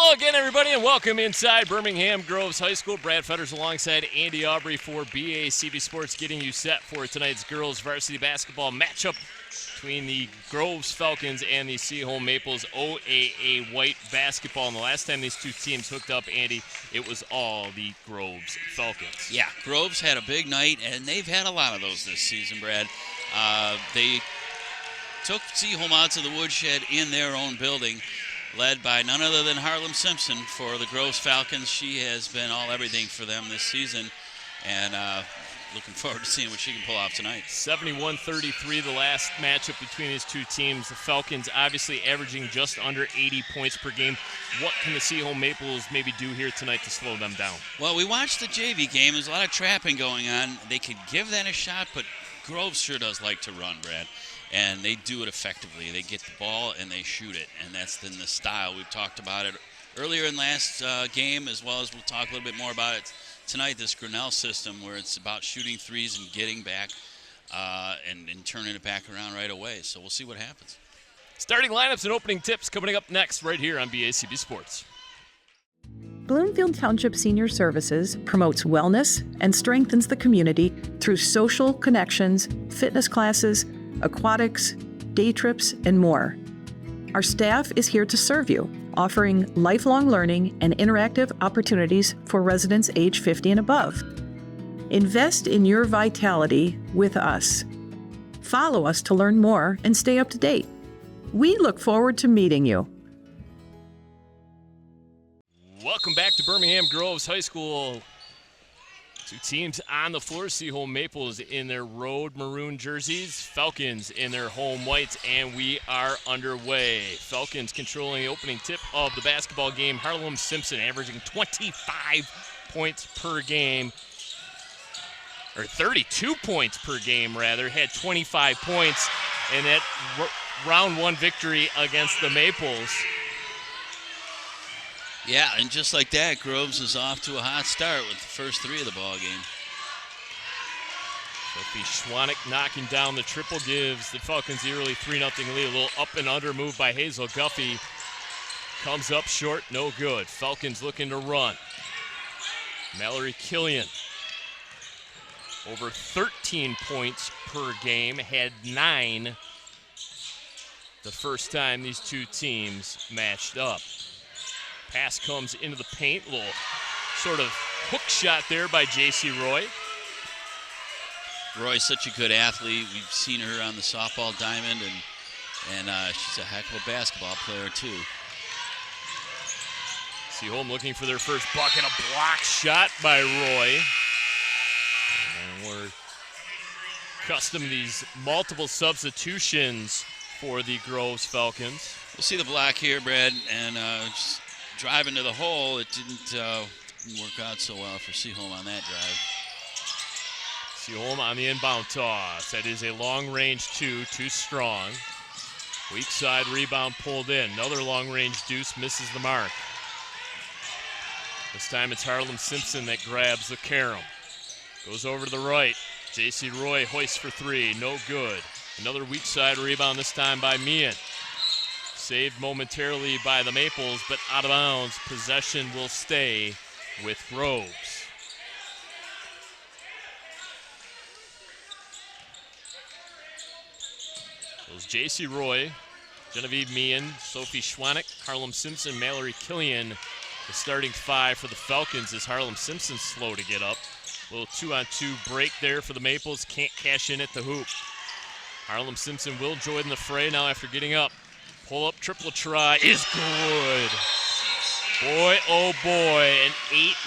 Hello again, everybody, and welcome inside Birmingham Groves High School. Brad Fetters alongside Andy Aubrey for BACB Sports, getting you set for tonight's girls varsity basketball matchup between the Groves Falcons and the Seaholm Maples OAA White basketball. And the last time these two teams hooked up, Andy, it was all the Groves Falcons. Yeah, Groves had a big night, and they've had a lot of those this season, Brad. They took Seaholm out to the woodshed in their own building, led by none other than Harlem Simpson for the Groves Falcons. She has been all everything for them this season, and looking forward to seeing what she can pull off tonight. 71-33, the last matchup between these two teams. The Falcons obviously averaging just under 80 points per game. What can the Seaholm Maples maybe do here tonight to slow them down? Well, we watched the JV game. There's a lot of trapping going on. They could give that a shot, but Groves sure does like to run, Brad. And they do it effectively. They get the ball and they shoot it, and that's in the style. We've talked about it earlier in last game, as well as we'll talk a little bit more about it tonight, this Grinnell system where it's about shooting threes and getting back and turning it back around right away. So we'll see what happens. Starting lineups and opening tips coming up next right here on BACB Sports. Bloomfield Township Senior Services promotes wellness and strengthens the community through social connections, fitness classes, aquatics, day trips, and more. Our staff is here to serve you, offering lifelong learning and interactive opportunities for residents age 50 and above. Invest in your vitality with us. Follow us to learn more and stay up to date. We look forward to meeting you. Welcome back to Birmingham Groves High School. Two teams on the floor. Seaholm Maples in their road maroon jerseys, Falcons in their home whites, and we are underway. Falcons controlling the opening tip of the basketball game. Harlem Simpson averaging 25 points per game, or 32 points per game rather, had 25 points in that round one victory against the Maples. Yeah, and just like that, Groves is off to a hot start with the first three of the ball game. Sophie Schwanek knocking down the triple gives the Falcons the early 3-0 lead. A little up and under move by Hazel Guffey. Comes up short, no good. Falcons looking to run. Mallory Killian, over 13 points per game, had 9 the first time these two teams matched up. Pass comes into the paint, little sort of hook shot there by J.C. Roy. Roy's such a good athlete. We've seen her on the softball diamond, and she's a heck of a basketball player too. Seaholm looking for their first bucket, a block shot by Roy. And we're accustomed to these multiple substitutions for the Groves Falcons. We'll see the block here, Brad, and just driving to the hole. It didn't work out so well for Seaholm on that drive. Seaholm on the inbound toss. That is a long-range two, too strong. Weak side rebound pulled in. Another long-range deuce misses the mark. This time it's Harlem Simpson that grabs the carom. Goes over to the right. J.C. Roy hoists for three. No good. Another weak side rebound, this time by Meehan. Saved momentarily by the Maples, but out of bounds. Possession will stay with Groves. So it was J.C. Roy, Genevieve Meehan, Sophie Schwanek, Harlem Simpson, Mallory Killian. The starting five for the Falcons is Harlem Simpson slow to get up. A little 2-on-2 break there for the Maples. Can't cash in at the hoop. Harlem Simpson will join the fray now after getting up. Pull up triple try is good. Boy, oh boy, an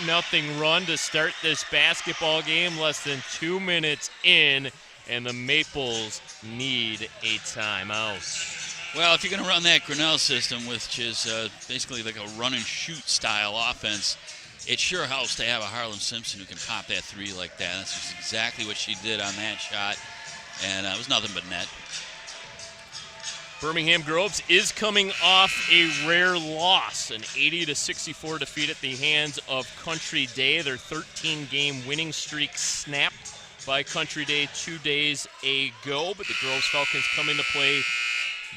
8-0 run to start this basketball game. Less than 2 minutes in, and the Maples need a timeout. Well, if you're going to run that Grinnell system, which is basically like a run-and-shoot style offense, it sure helps to have a Harlem Simpson who can pop that three like that. That's just exactly what she did on that shot, and it was nothing but net. Birmingham Groves is coming off a rare loss, an 80-64 defeat at the hands of Country Day. Their 13-game winning streak snapped by Country Day 2 days ago, but the Groves Falcons come into play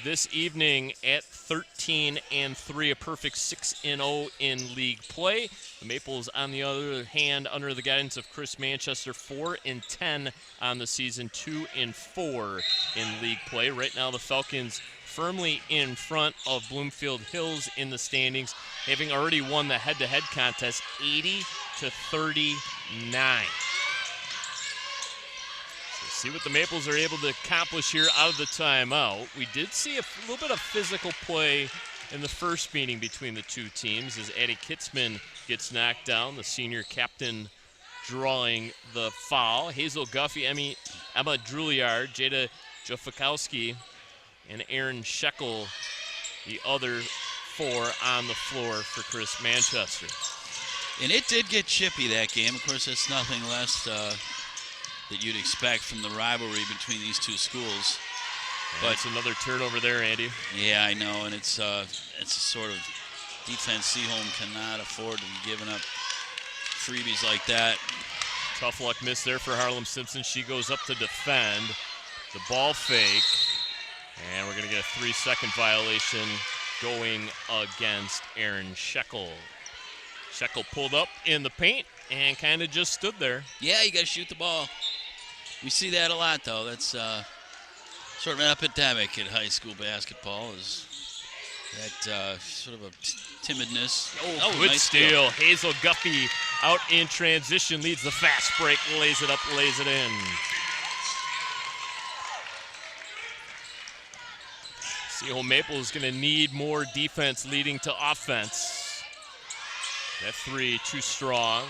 this evening at 13-3, a perfect 6-0 in league play. The Maples, on the other hand, under the guidance of Chris Manchester, 4-10 on the season, 2-4 in league play. Right now, the Falcons firmly in front of Bloomfield Hills in the standings, having already won the head-to-head contest 80-39. See what the Maples are able to accomplish here out of the timeout. We did see a little bit of physical play in the first meeting between the two teams as Addie Kitzman gets knocked down, the senior captain drawing the foul. Hazel Guffey, Emma Druliard, Jada Jofikowski, and Aaron Shekel, the other four on the floor for Chris Manchester. And it did get chippy, that game. Of course, it's nothing less that you'd expect from the rivalry between these two schools. But it's another turnover there, Andy. Yeah, I know, and it's a sort of defense Seaholm cannot afford to be giving up freebies like that. Tough luck miss there for Harlem Simpson. She goes up to defend. The ball fake, and we're going to get a 3-second violation going against Aaron Shekel. Shekel pulled up in the paint and kind of just stood there. Yeah, you got to shoot the ball. We see that a lot, though. That's sort of an epidemic in high school basketball, is that sort of a timidness. Good nice steal. Hazel Guffey out in transition, leads the fast break, lays it up, lays it in. Seaholm Maple is going to need more defense leading to offense. That three too strong.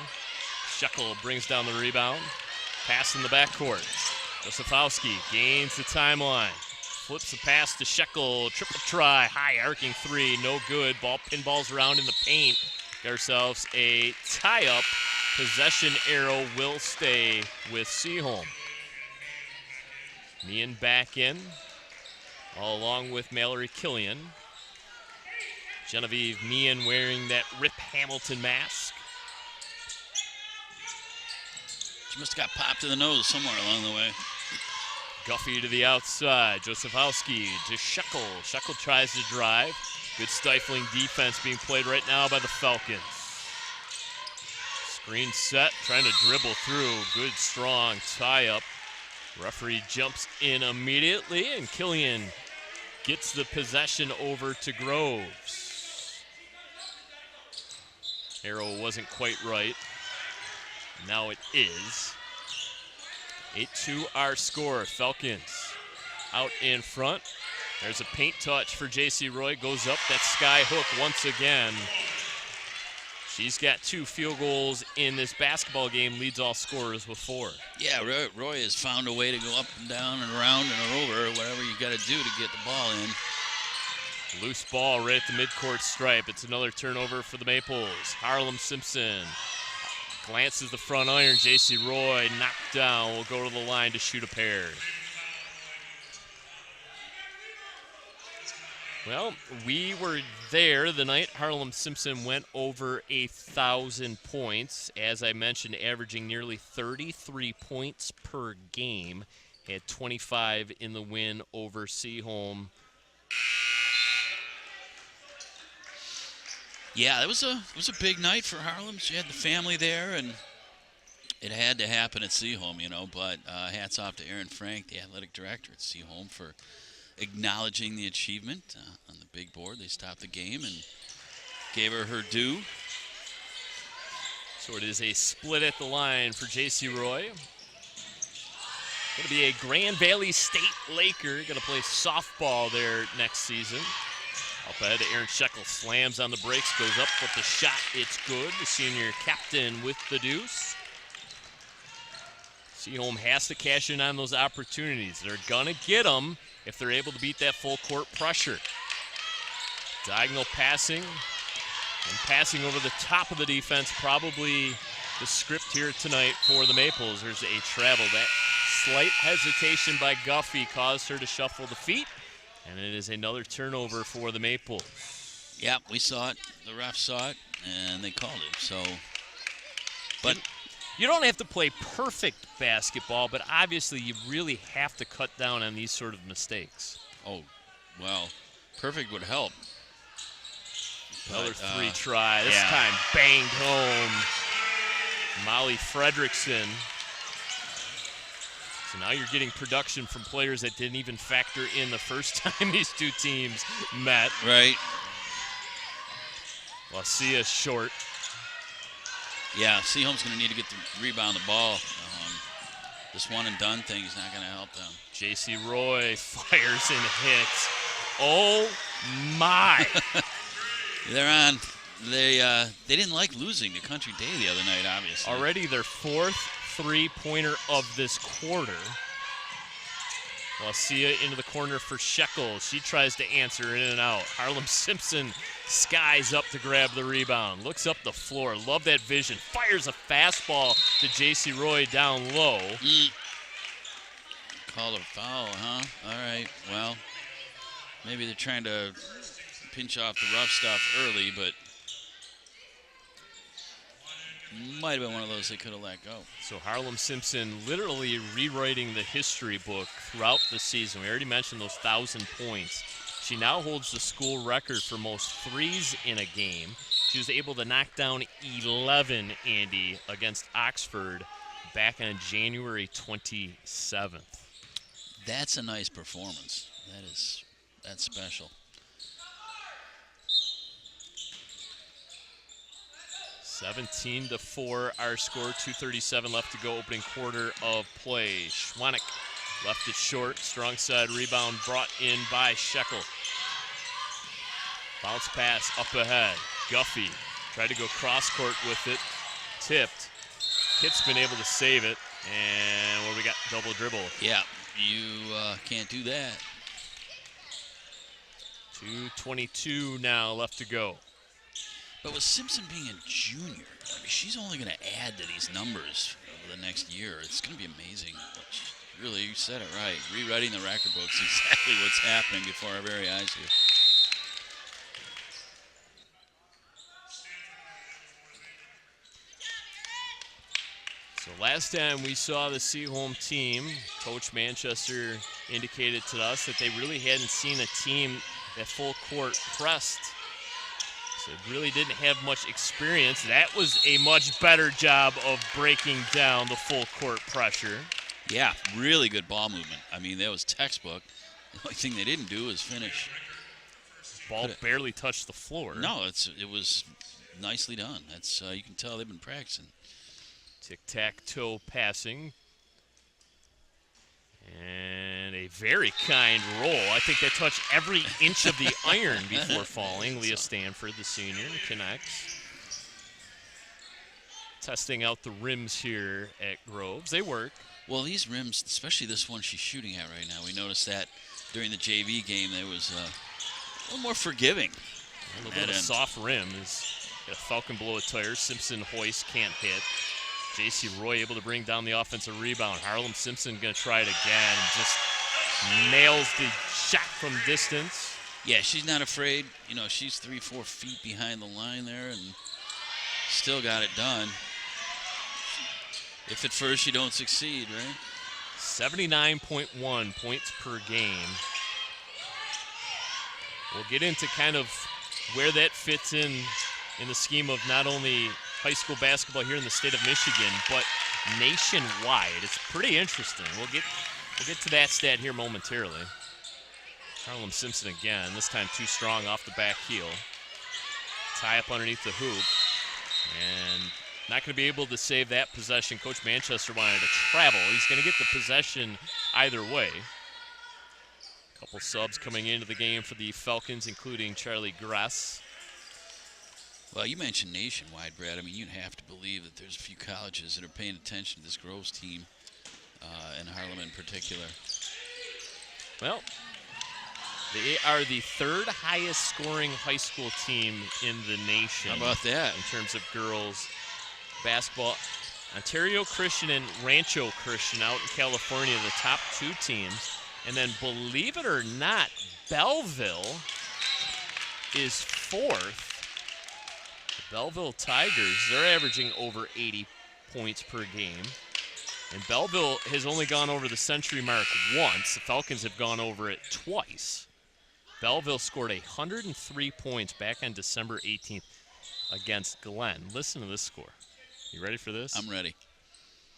Shekel brings down the rebound. Pass in the backcourt. Josefowski gains the timeline. Flips the pass to Shekel. Triple try. High arcing three. No good. Ball pinballs around in the paint. Get ourselves a tie-up. Possession arrow will stay with Seaholm. Meehan back in, all along with Mallory Killian. Genevieve Meehan wearing that Rip Hamilton mask. She must have got popped in the nose somewhere along the way. Guffey to the outside. Josefowski to Shekel. Shekel tries to drive. Good stifling defense being played right now by the Falcons. Screen set, trying to dribble through. Good, strong tie-up. Referee jumps in immediately, and Killian gets the possession over to Groves. Arrow wasn't quite right. Now it is. 8-2 our score. Falcons out in front. There's a paint touch for J.C. Roy. Goes up that sky hook once again. She's got 2 field goals in this basketball game, leads all scorers with 4. Yeah, Roy has found a way to go up and down and around and over, whatever you got to do to get the ball in. Loose ball right at the midcourt stripe. It's another turnover for the Maples. Harlem Simpson glances the front iron. J.C. Roy knocked down. Will go to the line to shoot a pair. Well, we were there the night Harlem Simpson went over 1,000 points. As I mentioned, averaging nearly 33 points per game. Had 25 in the win over Seaholm. Yeah, it was a big night for Harlem. She had the family there, and it had to happen at Seaholm, you know. But hats off to Erin Frank, the athletic director at Seaholm, for acknowledging the achievement on the big board. They stopped the game and gave her due. So it is a split at the line for J.C. Roy. Going to be a Grand Valley State Laker. Going to play softball there next season. Up ahead, Aaron Shekel slams on the brakes, goes up with the shot. It's good. The senior captain with the deuce. Seaholm has to cash in on those opportunities. They're going to get them if they're able to beat that full court pressure. Diagonal passing and passing over the top of the defense, probably the script here tonight for the Maples. There's a travel. That slight hesitation by Guffey caused her to shuffle the feet, and it is another turnover for the Maples. Yeah, we saw it. The refs saw it, and they called it. So, but you don't have to play perfect basketball, but obviously you really have to cut down on these sort of mistakes. Oh, well, perfect would help. Another But, 3 try. This yeah. time banged home. Molly Fredrickson. So now you're getting production from players that didn't even factor in the first time these two teams met. Right. Lacia short. Yeah, Seaholm's going to need to get the rebound the ball. This one and done thing is not going to help them. J.C. Roy fires and hits. Oh my! They're on. They didn't like losing to Country Day the other night, obviously. Already their 4th 3-pointer of this quarter. Lacia into the corner for Shekel. She tries to answer in and out. Harlem Simpson skies up to grab the rebound. Looks up the floor. Love that vision. Fires a fastball to J.C. Roy down low. Call a foul, huh? All right. Well, maybe they're trying to pinch off the rough stuff early, but might have been one of those they could have let go. So Harlem Simpson literally rewriting the history book throughout the season. We already mentioned those 1,000 points. She now holds the school record for most threes in a game. She was able to knock down 11, Andy, against Oxford back on January 27th. That's a nice performance. That's special. 17-4, our score, 2:37 left to go, opening quarter of play. Schwanek left it short, strong side rebound brought in by Shekel. Bounce pass up ahead. Guffey tried to go cross court with it, tipped. Kitt's been able to save it, and what we got, double dribble. Yeah, you can't do that. 2:22 now left to go. But with Simpson being a junior, I mean, she's only going to add to these numbers over the next year. It's going to be amazing. Really, you said it right. Rewriting the record books, exactly what's happening before our very eyes here. So last time we saw the Seaholm team, Coach Manchester indicated to us that they really hadn't seen a team that full court pressed. So really didn't have much experience. That was a much better job of breaking down the full court pressure. Yeah, really good ball movement. I mean, that was textbook. The only thing they didn't do was finish. Ball barely touched the floor. No, it was nicely done. That's you can tell they've been practicing. Tic-tac-toe passing. And a very kind roll. I think they touched every inch of the iron before falling. Leah Stanford, the senior, connects. Testing out the rims here at Groves. They work. Well, these rims, especially this one she's shooting at right now, we noticed that during the JV game there was a little more forgiving. A little bit of a soft rim. Is a Falcon below a tire. Simpson hoist can't hit. J.C. Roy able to bring down the offensive rebound. Harlem Simpson going to try it again. Just nails the shot from distance. Yeah, she's not afraid. You know, she's 3-4 feet behind the line there and still got it done. If at first you don't succeed, right? 79.1 points per game. We'll get into kind of where that fits in the scheme of not only high school basketball here in the state of Michigan, but nationwide. It's pretty interesting. We'll get to that stat here momentarily. Harlem Simpson again, this time too strong off the back heel. Tie up underneath the hoop. And not going to be able to save that possession. Coach Manchester wanted to travel. He's going to get the possession either way. A couple subs coming into the game for the Falcons, including Charlie Gress. Well, you mentioned nationwide, Brad. I mean, you'd have to believe that there's a few colleges that are paying attention to this Groves team, and Harlem in particular. Well, they are the third highest scoring high school team in the nation. How about that? In terms of girls basketball. Ontario Christian and Rancho Christian out in California, the top two teams. And then, believe it or not, Belleville is fourth. The Belleville Tigers, they're averaging over 80 points per game. And Belleville has only gone over the century mark once. The Falcons have gone over it twice. Belleville scored 103 points back on December 18th against Glenn. Listen to this score. You ready for this? I'm ready.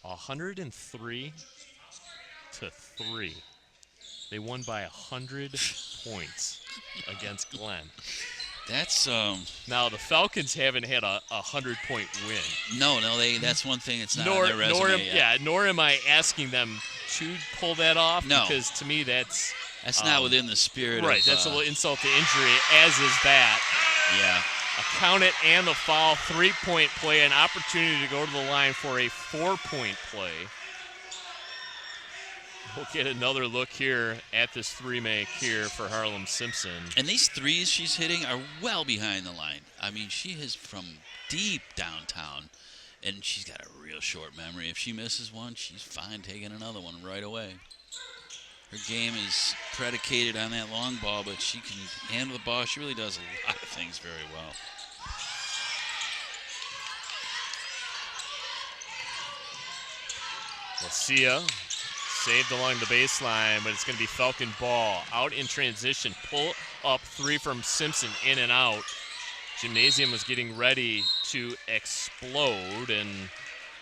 103-3. They won by 100 points against Glenn. That's Now the Falcons haven't had a 100-point win. No, that's one thing that's not on their resume yet. Nor am I asking them to pull that off. No. Because to me that's not within the spirit of... Right, that's a little insult to injury, as is that. Yeah. A count it and the foul, 3-point play, an opportunity to go to the line for a 4-point play. We'll get another look here at this three-make here for Harlem Simpson. And these threes she's hitting are well behind the line. I mean, she is from deep downtown, and she's got a real short memory. If she misses one, she's fine taking another one right away. Her game is predicated on that long ball, but she can handle the ball. She really does a lot of things very well. Lucia saved along the baseline, but it's going to be Falcon ball. Out in transition, pull up three from Simpson, in and out. Gymnasium was getting ready to explode, and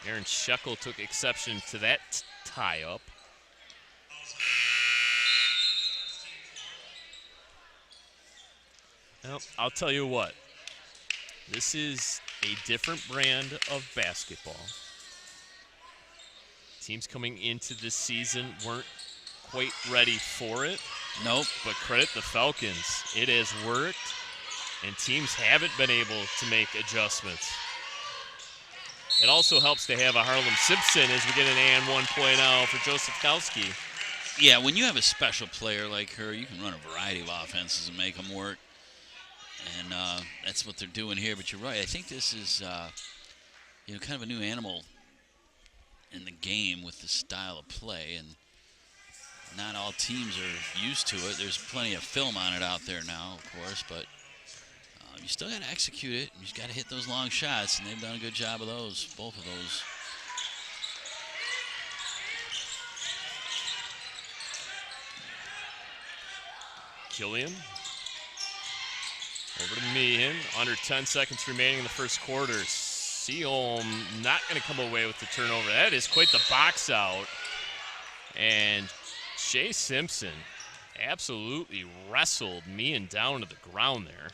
Aaron Shekel took exception to that tie-up. Well, I'll tell you what. This is a different brand of basketball. Teams coming into this season weren't quite ready for it. Nope. But credit the Falcons. It has worked, and teams haven't been able to make adjustments. It also helps to have a Harlem Simpson as we get an and 1.0 for Joseph Kowski. Yeah, when you have a special player like her, you can run a variety of offenses and make them work. And that's what they're doing here. But you're right. I think this is, kind of a new animal in the game with the style of play, and not all teams are used to it. There's plenty of film on it out there now, of course, but you still got to execute it. You just got to hit those long shots, and they've done a good job of those, both of those. Killian over to Meehan. Under 10 seconds remaining in the first quarter. Seaholm not going to come away with the turnover. That is quite the box out. And Shea Simpson absolutely wrestled Meehan down to the ground there.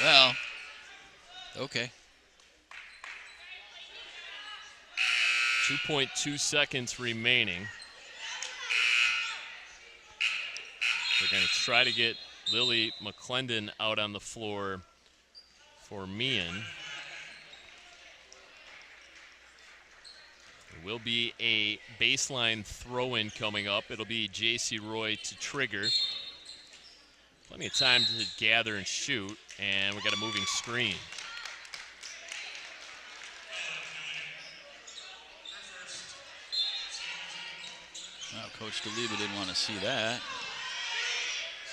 Well, okay. 2.2 seconds remaining. They're going to try to get Lily McClendon out on the floor for Meehan. There will be a baseline throw-in coming up. It'll be J.C. Roy to trigger. Plenty of time to gather and shoot, and we got a moving screen. Well, Coach DeLiva didn't want to see that.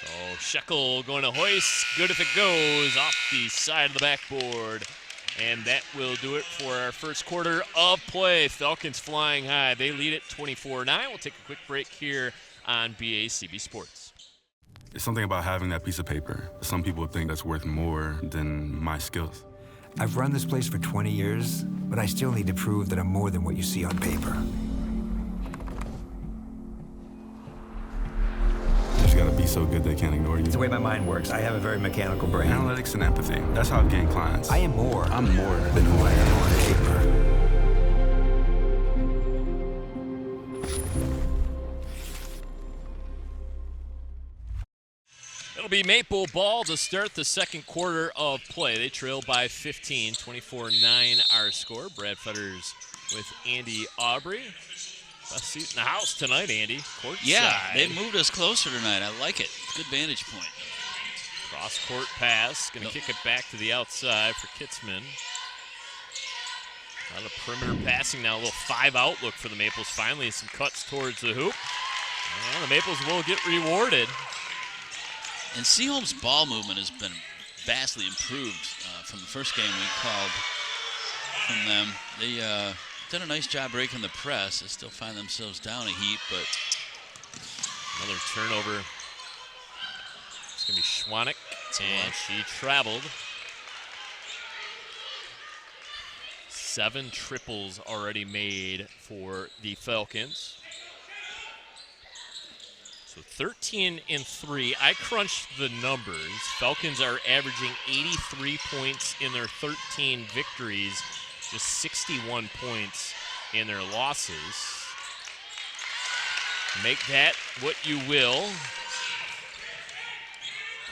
So Shekel going to hoist. Good if it goes off the side of the backboard. And that will do it for our first quarter of play. Falcons flying high. They lead it 24-9. We'll take a quick break here on BACB Sports. It's something about having that piece of paper. Some people think that's worth more than my skills. I've run this place for 20 years, but I still need to prove that I'm more than what you see on paper. You just gotta be so good they can't ignore you. It's the way my mind works. I have a very mechanical brain. Analytics and empathy. That's how I've gained clients. I am more. I'm more than who I am on paper. It'll be Maple ball to start the second quarter of play. They trail by 15, 24-9 our score. Brad Fetters with Andy Aubrey. Best seat in the house tonight, Andy. Courtside. Yeah, they moved us closer tonight. I like it. Good vantage point. Cross-court pass. Going to kick it back to the outside for Kitzman. A lot of perimeter passing now. A little 5-out look for the Maples. Finally, some cuts towards the hoop. And the Maples will get rewarded. And Seaholm's ball movement has been vastly improved from the first game we called from them. They done a nice job breaking the press. They still find themselves down a heap, but another turnover. It's going to be Schwannick, and she traveled. 7 triples already made for the Falcons. So 13 and 3. I crunched the numbers. Falcons are averaging 83 points in their 13 victories, just 61 points in their losses. Make that what you will.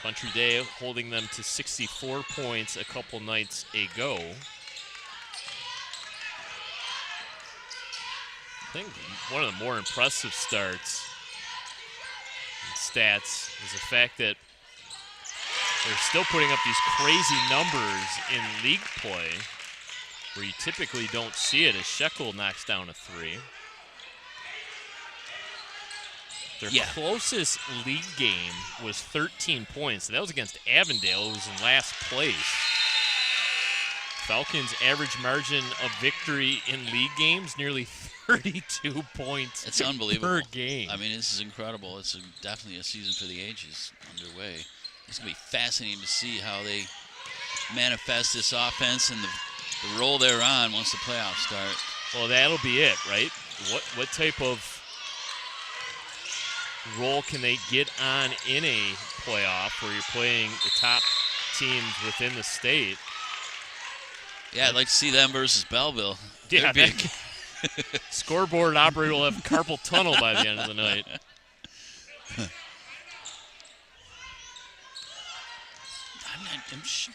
Country Day holding them to 64 points a couple nights ago. I think one of the more impressive starts and stats is the fact that they're still putting up these crazy numbers in league play where you typically don't see it as Shekel knocks down a 3. Their closest league game was 13 points. That was against Avondale, who was in last place. Falcons' average margin of victory in league games, nearly 32 points it's unbelievable. Per game. I mean, this is incredible. It's definitely a season for the ages underway. It's going to be fascinating to see how they manifest this offense and the role they're on once the playoffs start. Well, that'll be it, right? What type of role can they get on in a playoff where you're playing the top teams within the state? Yeah, I'd like to see them versus Belleville. Yeah, scoreboard operator will have carpal tunnel by the end of the night.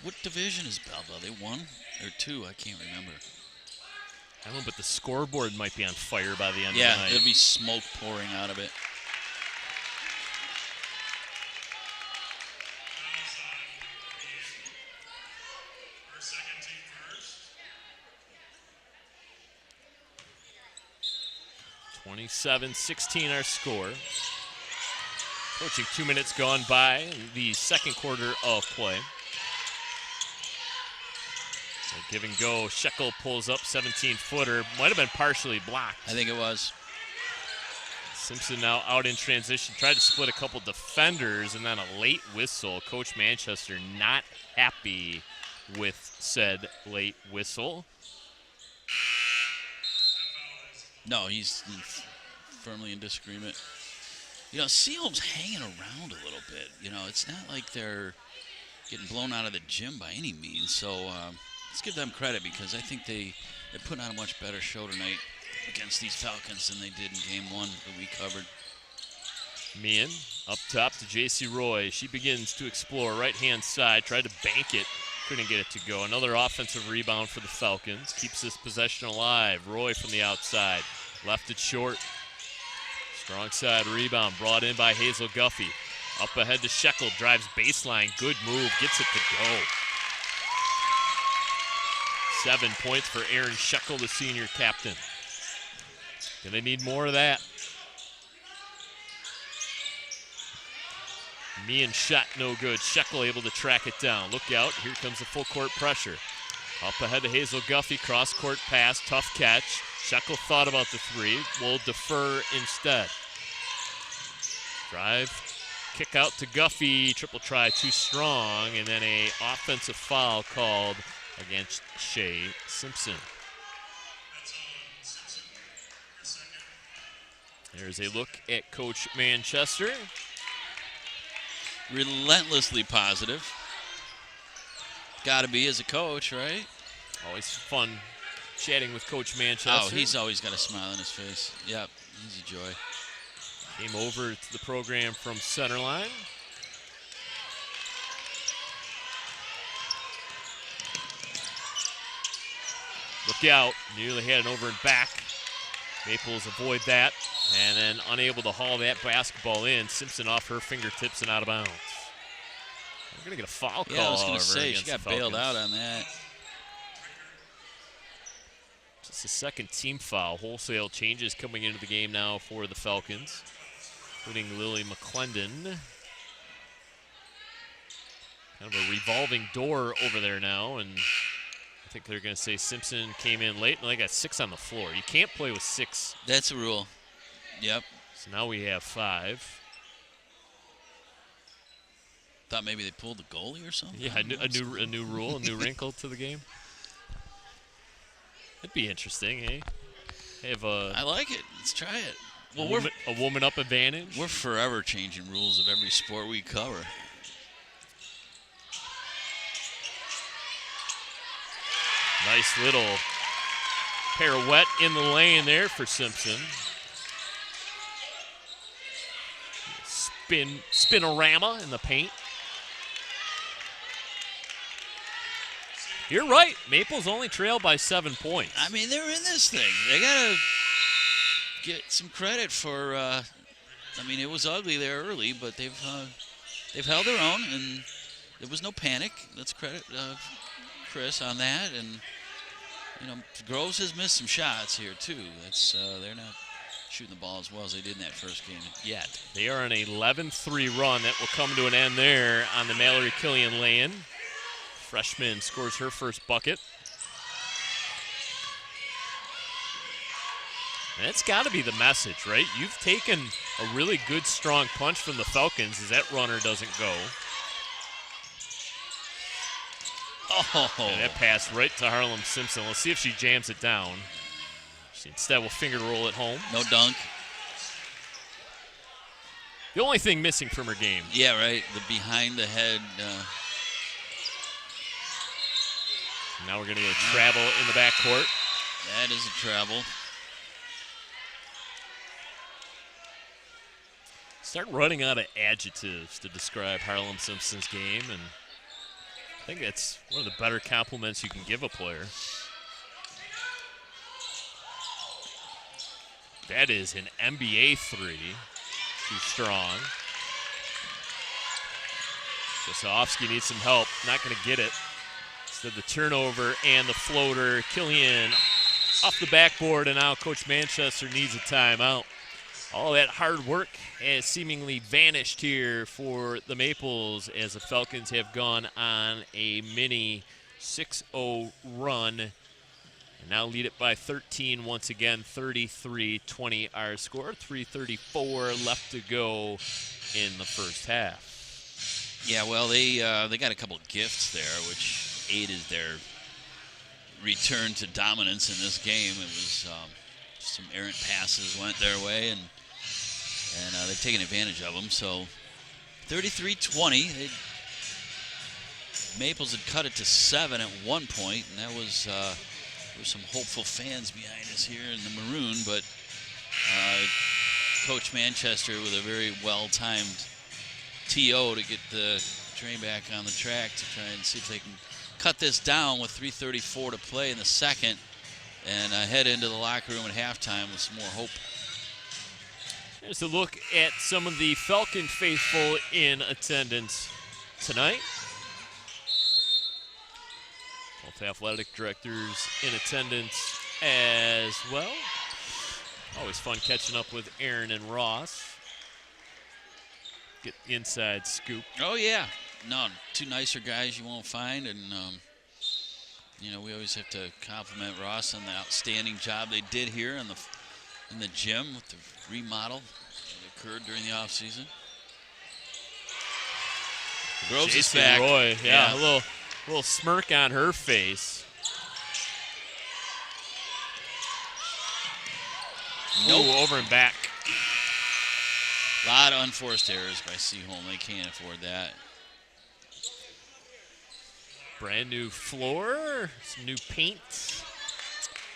What division is Belleville? They 1 or 2? I can't remember. I don't know, but the scoreboard might be on fire by the end of the night. Yeah, there'll be smoke pouring out of it. (27-16) our score. Approaching 2 minutes gone by in the second quarter of play. So give and go. Shekel pulls up 17-footer. Might have been partially blocked. I think it was. Simpson now out in transition. Tried to split a couple defenders and then a late whistle. Coach Manchester not happy with said late whistle. No, he's firmly in disagreement. You know, Seaholm's hanging around a little bit. You know, it's not like they're getting blown out of the gym by any means. So let's give them credit because I think they're putting on a much better show tonight against these Falcons than they did in Game 1 that we covered. Meehan up top to J.C. Roy. She begins to explore right-hand side. Tried to bank it. Couldn't get it to go. Another offensive rebound for the Falcons. Keeps this possession alive. Roy from the outside. Left it short. Strong side rebound brought in by Hazel Guffey. Up ahead to Shekel. Drives baseline. Good move. Gets it to go. 7 points for Aaron Shekel, the senior captain. Gonna need more of that. Meehan shot no good. Shekel able to track it down. Look out. Here comes the full court pressure. Up ahead to Hazel Guffey. Cross court pass. Tough catch. Shekel thought about the 3. Will defer instead. Drive. Kick out to Guffey. Triple try too strong. And then a offensive foul called against Shea Simpson. There's a look at Coach Manchester. Relentlessly positive. Got to be as a coach, right? Always fun chatting with Coach Manchester. Oh, he's always got a smile on his face. Yep, he's a joy. Came over to the program from Centerline. Look out, nearly had an over and back. Maples avoid that, and then unable to haul that basketball in. Simpson off her fingertips and out of bounds. We're going to get a foul call, Yeah, I was going to say, she got bailed out on that. Just a second team foul. Wholesale changes coming into the game now for the Falcons, including Lily McClendon. Kind of a revolving door over there now, and I think they're going to say Simpson came in late, and they got 6 on the floor. You can't play with 6. That's a rule. Yep. So now we have 5. Thought maybe they pulled the goalie or something. Yeah, a new rule, a new wrinkle to the game. It'd be interesting, eh? I like it. Let's try it. Well, a woman up advantage. We're forever changing rules of every sport we cover. Nice little pirouette in the lane there for Simpson. Spinorama in the paint. You're right. Maples only trail by 7 points. I mean, they're in this thing. They got to get some credit for, I mean, it was ugly there early, but they've held their own, and there was no panic. Let's credit Chris on that. And, you know, Groves has missed some shots here, too. That's they're not shooting the ball as well as they did in that first game yet. They are an 11-3 run that will come to an end there on the Mallory Killian lay-in. Freshman scores her first bucket. And that's got to be the message, right? You've taken a really good, strong punch from the Falcons as that runner doesn't go. Oh. And that pass right to Harlem Simpson. Let's see if she jams it down. She instead will finger roll it home. No dunk. The only thing missing from her game. Yeah, right. The behind the head. Now we're going to get a travel in the backcourt. That is a travel. Start running out of adjectives to describe Harlem Simpson's game, and I think that's one of the better compliments you can give a player. That is an NBA 3. Too strong. Josowski needs some help. Not going to get it. Instead, the turnover and the floater. Killian off the backboard, and now Coach Manchester needs a timeout. All that hard work has seemingly vanished here for the Maples as the Falcons have gone on a mini 6-0 run. And now lead it by 13 once again, 33-20 our score. 3:34 left to go in the first half. Yeah, well, they got a couple gifts there, which aided their return to dominance in this game. It was some errant passes went their way, and they've taken advantage of them. So 33-20. Maples had cut it to 7 at one point, and that was there were some hopeful fans behind us here in the maroon, but Coach Manchester with a very well-timed TO to get the train back on the track to try and see if they can cut this down with 3:34 to play in the second and head into the locker room at halftime with some more hope. Here's a look at some of the Falcon faithful in attendance tonight. Both athletic directors in attendance as well. Always fun catching up with Aaron and Ross. Get the inside scoop. Oh, yeah. No, two nicer guys you won't find, and you know, we always have to compliment Ross on the outstanding job they did here in the gym with the remodel that occurred during the offseason. Groves is back. Roy, yeah, a little smirk on her face. Nope. Ooh, over and back. A lot of unforced errors by Seaholm. They can't afford that. Brand new floor, some new paint.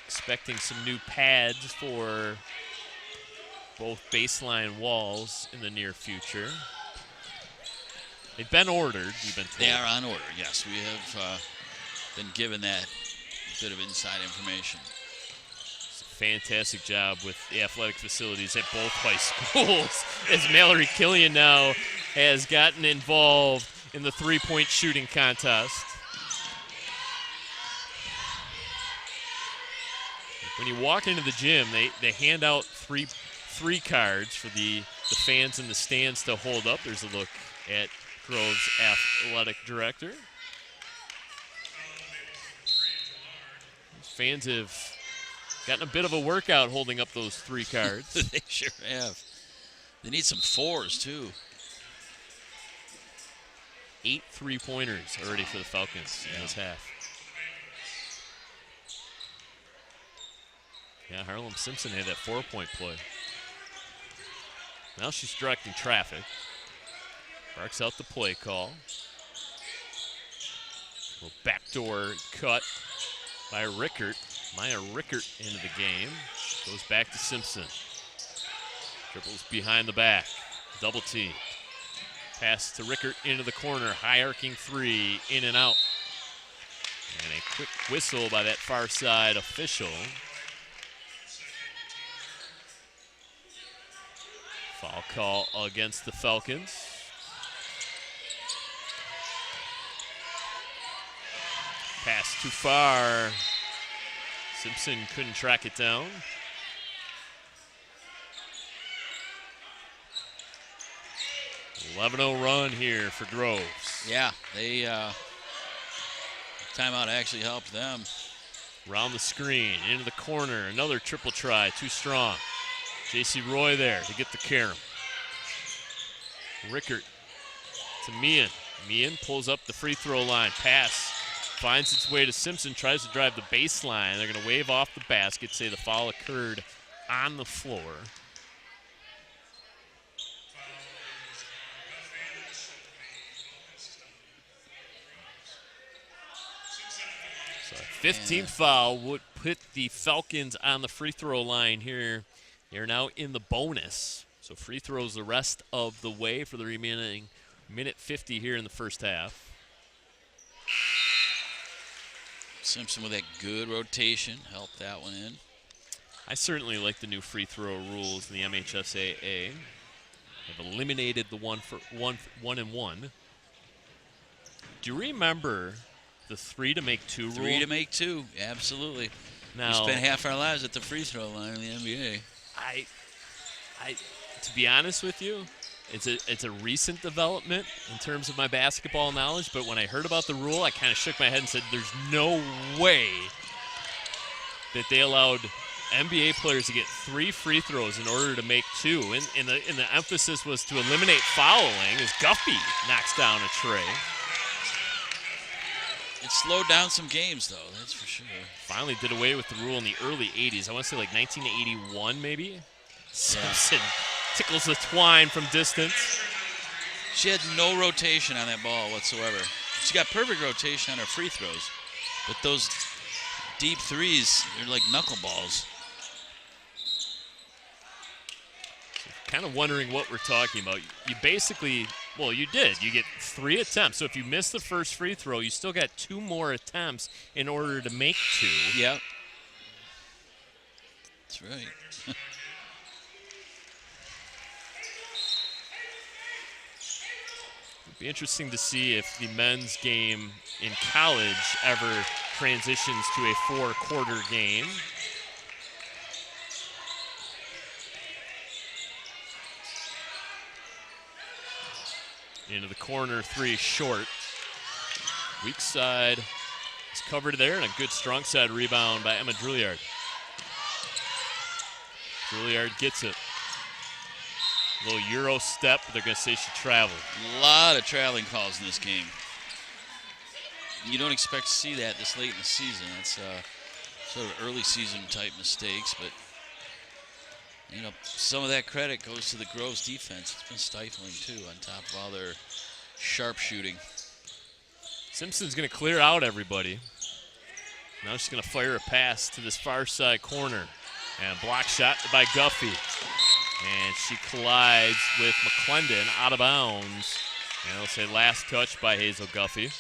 Expecting some new pads for both baseline walls in the near future. They've been ordered, you've been told. They are on order, yes. We have been given that bit of inside information. It's a fantastic job with the athletic facilities at both high schools as Mallory Killian now has gotten involved in the three-point shooting contest. When you walk into the gym, they hand out three cards for the fans in the stands to hold up. There's a look at Grove's athletic director. fans have gotten a bit of a workout holding up those 3 cards. They sure have. They need some 4s, too. 8 3-pointers already for the Falcons in this half. Yeah, Harlem Simpson had that 4-point play. Now she's directing traffic. Barks out the play call. A little backdoor cut by Rickert. Maya Rickert into the game. Goes back to Simpson. Dribbles behind the back. Double team. Pass to Rickert into the corner. High arcing 3. In and out. And a quick whistle by that far side official. Foul call against the Falcons. Pass too far. Simpson couldn't track it down. 11-0 run here for Groves. Yeah, they timeout actually helped them. Around the screen, into the corner, another triple try, too strong. J.C. Roy there to get the carom. Rickert to Meehan. Meehan pulls up the free throw line. Pass finds its way to Simpson, tries to drive the baseline. They're going to wave off the basket, say the foul occurred on the floor. So 15th foul would put the Falcons on the free throw line here. They're now in the bonus. So free throws the rest of the way for the remaining minute 50 here in the first half. Simpson with that good rotation helped that one in. I certainly like the new free throw rules in the MHSAA. They've eliminated the one and one. Do you remember the 3 to make 2 rule? 3 to make 2, absolutely. Now, we spent half our lives at the free throw line in the NBA. I, to be honest with you, it's a recent development in terms of my basketball knowledge, but when I heard about the rule, I kind of shook my head and said, there's no way that they allowed NBA players to get 3 free throws in order to make 2. And the emphasis was to eliminate fouling as Guffey knocks down a tray. It slowed down some games, though, that's for sure. Finally did away with the rule in the early 80s. I want to say like 1981, maybe? Simpson tickles the twine from distance. She had no rotation on that ball whatsoever. She got perfect rotation on her free throws, but those deep threes, they're like knuckleballs. Kind of wondering what we're talking about. You basically, well, you did. You get 3 attempts. So if you miss the first free throw, you still got 2 more attempts in order to make 2. Yep. That's right. It'd be interesting to see if the men's game in college ever transitions to a 4-quarter game. Into the corner, 3 short. Weak side is covered there, and a good strong side rebound by Emma Drouillard. Drouillard gets it. A little Euro step, but they're going to say she traveled. A lot of traveling calls in this game. You don't expect to see that this late in the season. That's sort of early season type mistakes, but you know, some of that credit goes to the Groves defense. It's been stifling too, on top of all their sharp shooting. Simpson's going to clear out everybody. Now she's going to fire a pass to this far side corner. And a block shot by Guffey. And she collides with McClendon out of bounds. And it'll say last touch by Hazel Guffey.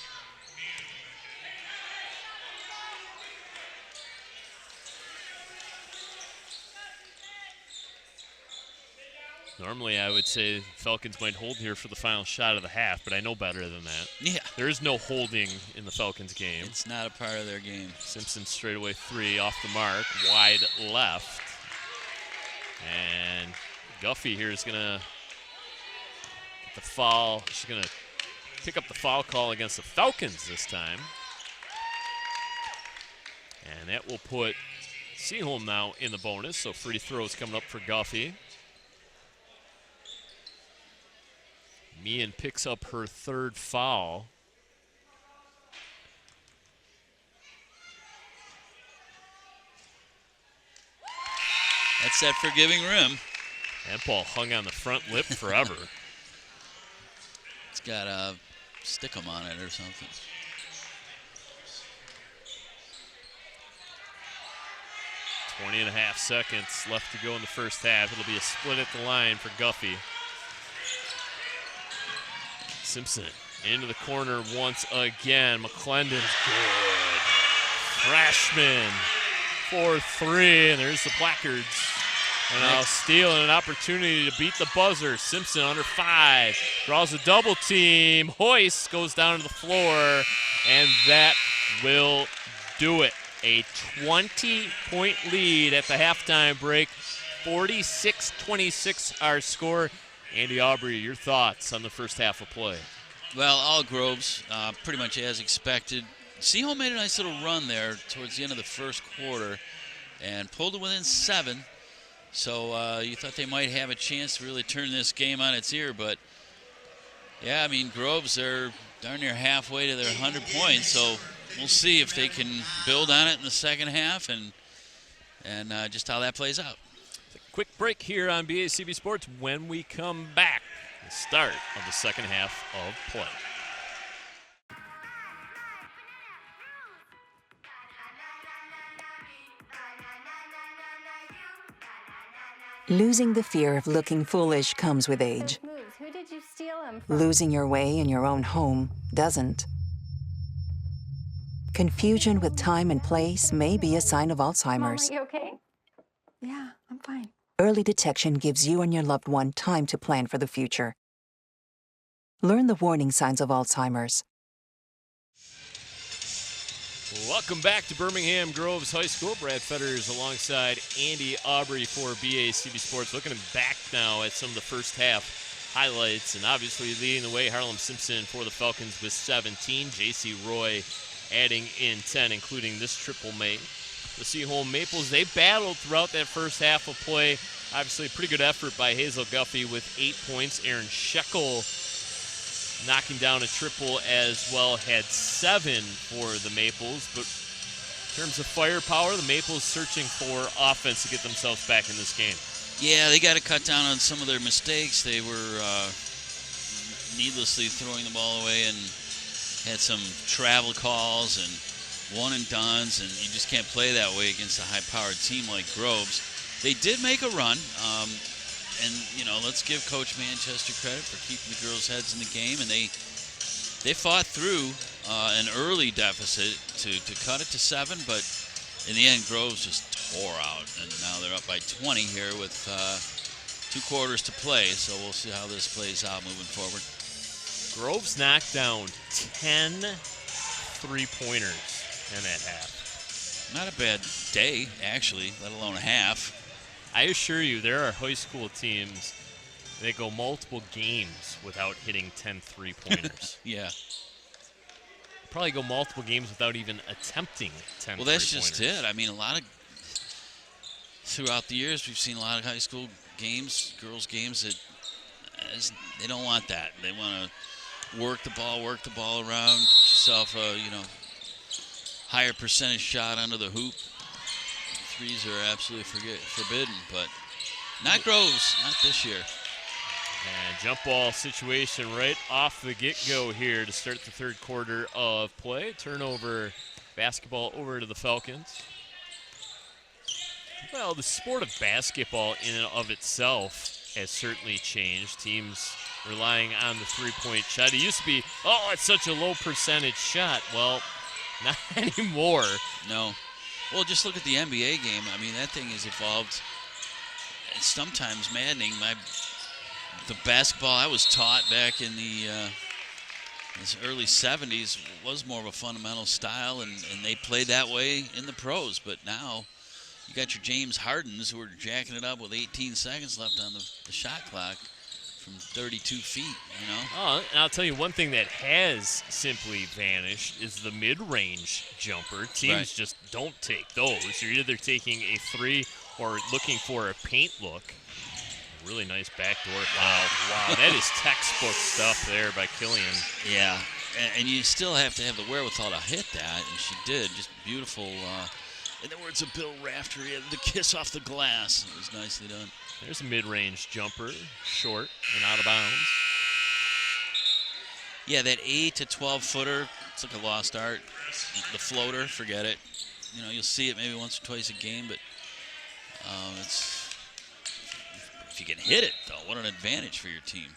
Normally, I would say Falcons might hold here for the final shot of the half, but I know better than that. Yeah. There is no holding in the Falcons game. It's not a part of their game. Simpson straightaway 3 off the mark, wide left. And Guffey here is going to get the foul. She's going to pick up the foul call against the Falcons this time. And that will put Seaholm now in the bonus, so free throws coming up for Guffey. Meehan picks up her third foul. That's that forgiving rim. That ball hung on the front lip forever. It's got a stickum on it or something. .20 and a half seconds left to go in the first half. It'll be a split at the line for Guffey. Simpson into the corner once again. McClendon's good. Freshman for 3, and there's the placards. And now Steele and an opportunity to beat the buzzer. Simpson under 5, draws a double team. Hoist goes down to the floor, and that will do it. A 20-point lead at the halftime break. 46-26 our score. Andy Aubrey, your thoughts on the first half of play? Well, all Groves, pretty much as expected. Seaholm made a nice little run there towards the end of the first quarter and pulled it within 7. So you thought they might have a chance to really turn this game on its ear. But, yeah, I mean, Groves are darn near halfway to their 100 points. So we'll see if they can build on it in the second half and just how that plays out. Quick break here on BACB Sports. When we come back, the start of the second half of play. Losing the fear of looking foolish comes with age. Who did you steal him from? Losing your way in your own home doesn't. Confusion with time and place may be a sign of Alzheimer's. Mom, are you okay? Yeah, I'm fine. Early detection gives you and your loved one time to plan for the future. Learn the warning signs of Alzheimer's. Welcome back to Birmingham Groves High School. Brad Fetters alongside Andy Aubrey for BACB Sports. Looking back now at some of the first half highlights, and obviously leading the way, Harlem Simpson for the Falcons with 17. J.C. Roy adding in 10, including this triple made. The Seaholm Maples, they battled throughout that first half of play. Obviously, a pretty good effort by Hazel Guffey with 8 points. Aaron Shekel knocking down a triple as well, had 7 for the Maples. But in terms of firepower, the Maples searching for offense to get themselves back in this game. Yeah, they got to cut down on some of their mistakes. They were needlessly throwing the ball away and had some travel calls and one and dones, and you just can't play that way against a high-powered team like Groves. They did make a run, and you know, let's give Coach Manchester credit for keeping the girls' heads in the game, and they fought through an early deficit to cut it to 7, but in the end, Groves just tore out, and now they're up by 20 here with 2 quarters to play, so we'll see how this plays out moving forward. Groves knocked down 10 three-pointers in that half. Not a bad day, actually, let alone a half. I assure you, there are high school teams that go multiple games without hitting 10 three-pointers. Yeah. Probably go multiple games without even attempting 10 Well, that's three-pointers. just it. I mean, throughout the years, we've seen a lot of high school games, girls' games, that they don't want that. They want to work the ball around, get yourself a, higher percentage shot under the hoop. Threes are absolutely forbidden, but not Groves, not this year. And jump ball situation right off the get-go here to start the third quarter of play. Turnover, basketball over to the Falcons. Well, the sport of basketball in and of itself has certainly changed. Teams relying on the three-point shot. It used to be, it's such a low percentage shot. Well, not anymore. No. Well, just look at the NBA game. I mean, that thing has evolved. It's sometimes maddening. The basketball I was taught back in the early 70s was more of a fundamental style, and they played that way in the pros. But now you got your James Hardens who are jacking it up with 18 seconds left on the shot clock. from 32 feet, you know. Oh, and I'll tell you one thing that has simply vanished is the mid-range jumper. Teams just don't take those. You're either taking a three or looking for a paint look. Really nice backdoor. Wow, that is textbook stuff there by Killian. Yeah, and you still have to have the wherewithal to hit that, and she did. Just beautiful. In the words of Bill Rafter, the kiss off the glass. It was nicely done. There's a mid-range jumper, short and out of bounds. Yeah, that 8 to 12-footer, it's like a lost art. The floater, forget it. You know, you'll see it maybe once or twice a game, but it's if you can hit it, though, what an advantage for your team.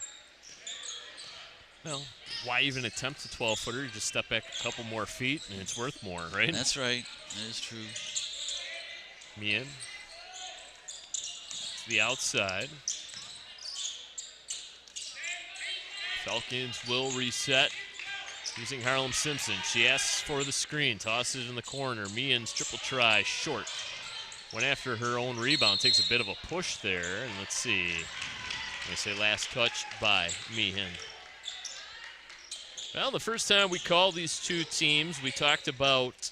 Well, why even attempt a 12-footer? You just step back a couple more feet, and it's worth more, right? That's right. That is true. Meehan to the outside. Falcons will reset using Harlem Simpson. She asks for the screen, tosses it in the corner. Meehan's triple try, short. Went after her own rebound, takes a bit of a push there, and let's see. They say last touch by Meehan. Well, the first time we called these two teams, we talked about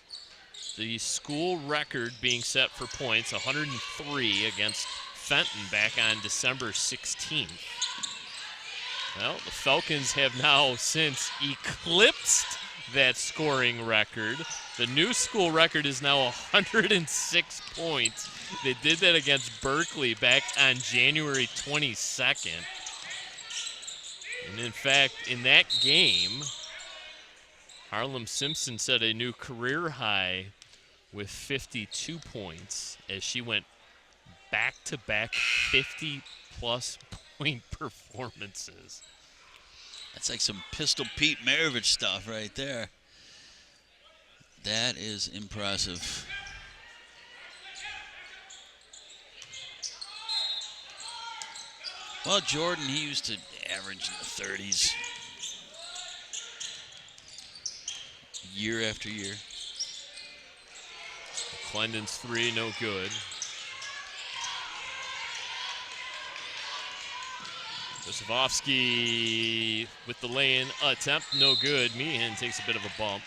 the school record being set for points, 103 against Fenton back on December 16th. Well, the Falcons have now since eclipsed that scoring record. The new school record is now 106 points. They did that against Berkeley back on January 22nd. And in fact, in that game, Harlem Simpson set a new career high with 52 points as she went back-to-back 50-plus point performances. That's like some Pistol Pete Maravich stuff right there. That is impressive. Well, Jordan, he used to average in the 30s year after year. Clendon's three, no good. Josefovsky with the lay-in attempt, no good. Meehan takes a bit of a bump.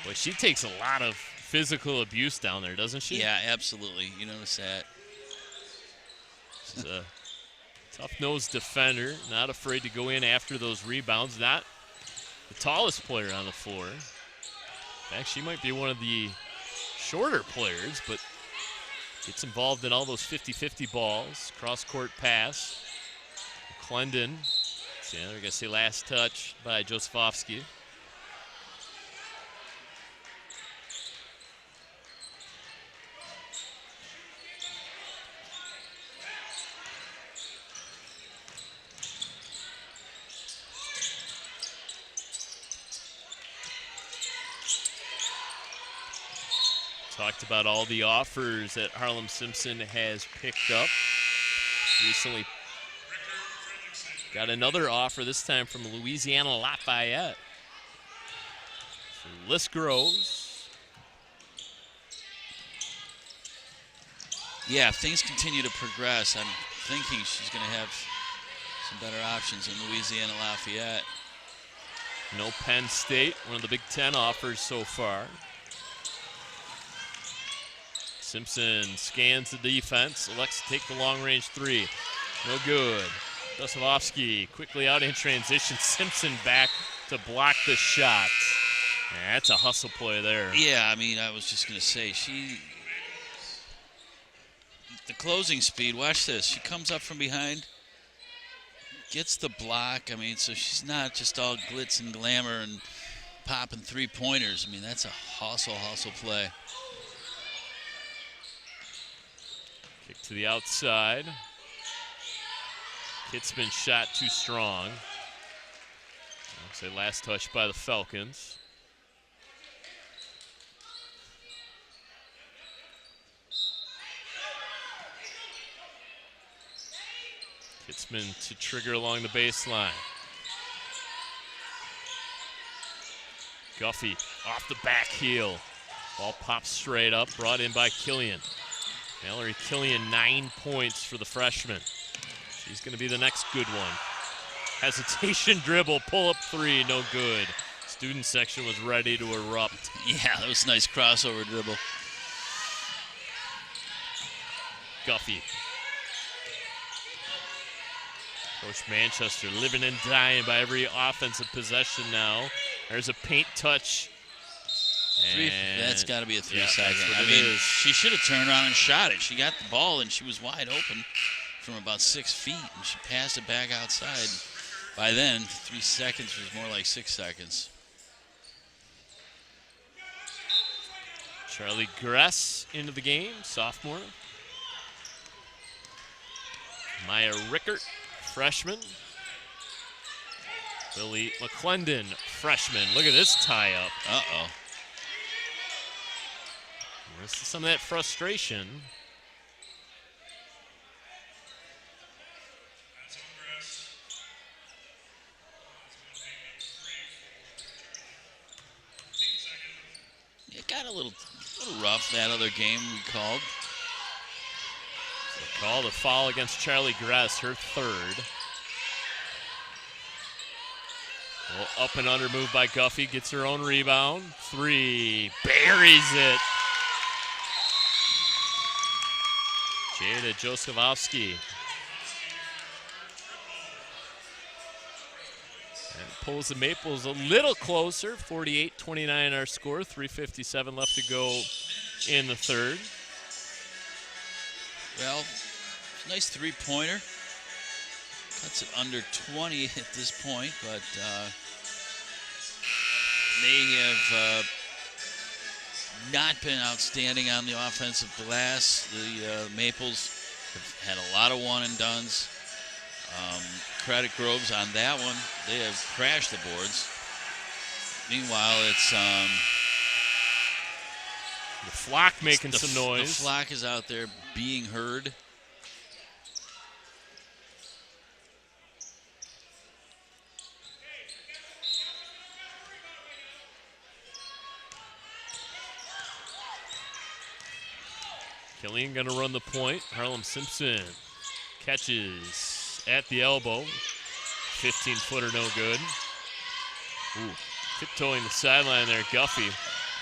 Boy, she takes a lot of physical abuse down there, doesn't she? Yeah, absolutely. You notice that. She's a tough-nosed defender, not afraid to go in after those rebounds. Not the tallest player on the floor. In fact, she might be one of the shorter players, but gets involved in all those 50-50 balls. Cross-court pass. Clendon. So we're going to say last touch by Josefovsky. Talked about all the offers that Harlem Simpson has picked up. Recently got another offer, this time from Louisiana Lafayette. So the list grows. Yeah, if things continue to progress, I'm thinking she's going to have some better options in Louisiana Lafayette. No Penn State, one of the Big Ten offers so far. Simpson scans the defense, elects to take the long-range three. No good. Josefovsky quickly out in transition. Simpson back to block the shot. Yeah, that's a hustle play there. Yeah, I mean, I was just going to say, the closing speed, watch this. She comes up from behind, gets the block. I mean, so she's not just all glitz and glamour and popping three-pointers. I mean, that's a hustle play. Kick to the outside. Kitzman shot too strong. I'll say last touch by the Falcons. Kitzman to trigger along the baseline. Guffey off the back heel. Ball pops straight up, brought in by Killian. Mallory Killian, 9 points for the freshman. She's going to be the next good one. Hesitation dribble, pull up three, no good. Student section was ready to erupt. Yeah, that was a nice crossover dribble. Guffey. Coach Manchester living and dying by every offensive possession now. There's a paint touch. That's got to be a 3 yeah, second. I mean, she should have turned around and shot it. She got the ball and she was wide open from about 6 feet, and she passed it back outside. By then, 3 seconds was more like 6 seconds. Charlie Gress into the game, sophomore. Maya Rickert, freshman. Lily McClendon, freshman. Look at this tie-up. Uh-oh. This is some of that frustration. It got a little rough that other game we called. So call the foul against Charlie Gress, her third. Well, up and under move by Guffey, gets her own rebound. 3, buries it. Jada Josefowski. And pulls the Maples a little closer. 48-29 our score. 3:57 left to go in the third. Well, nice three-pointer. Cuts it under 20 at this point, but they have not been outstanding on the offensive glass. The Maples have had a lot of one-and-dones. Credit Groves on that one. They have crashed the boards. Meanwhile, it's the Flock making some noise. The Flock is out there being heard. Killian going to run the point. Harlem Simpson catches at the elbow. 15-footer, no good. Ooh, tiptoeing the sideline there, Guffey.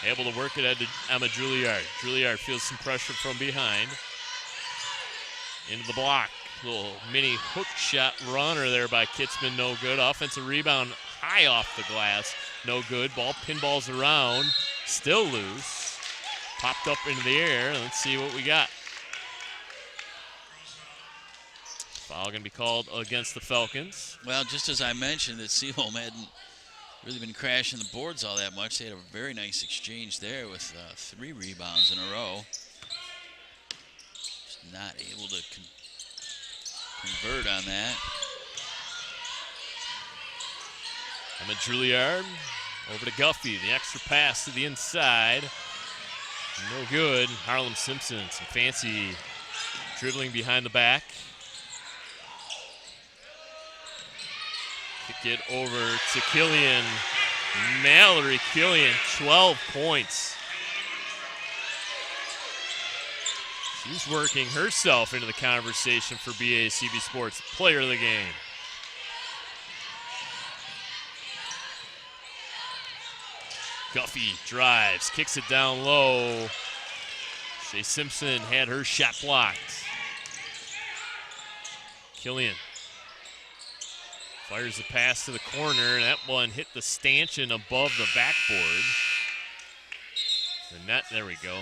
Able to work it at Emma Juilliard. Juilliard feels some pressure from behind. Into the block. Little mini hook shot runner there by Kitzman, no good. Offensive rebound high off the glass, no good. Ball pinballs around, still loose. Popped up into the air. Let's see what we got. Foul going to be called against the Falcons. Well, just as I mentioned, that Seaholm hadn't really been crashing the boards all that much. They had a very nice exchange there with 3 rebounds in a row. Just not able to convert on that. Emma Juilliard over to Guffey. The extra pass to the inside. No good. Harlem Simpson, some fancy dribbling behind the back. Kick it over to Killian. Mallory Killian, 12 points. She's working herself into the conversation for BACB Sports Player of the Game. Guffey drives, kicks it down low. Shea Simpson had her shot blocked. Killian fires the pass to the corner, and that one hit the stanchion above the backboard. The net, there we go.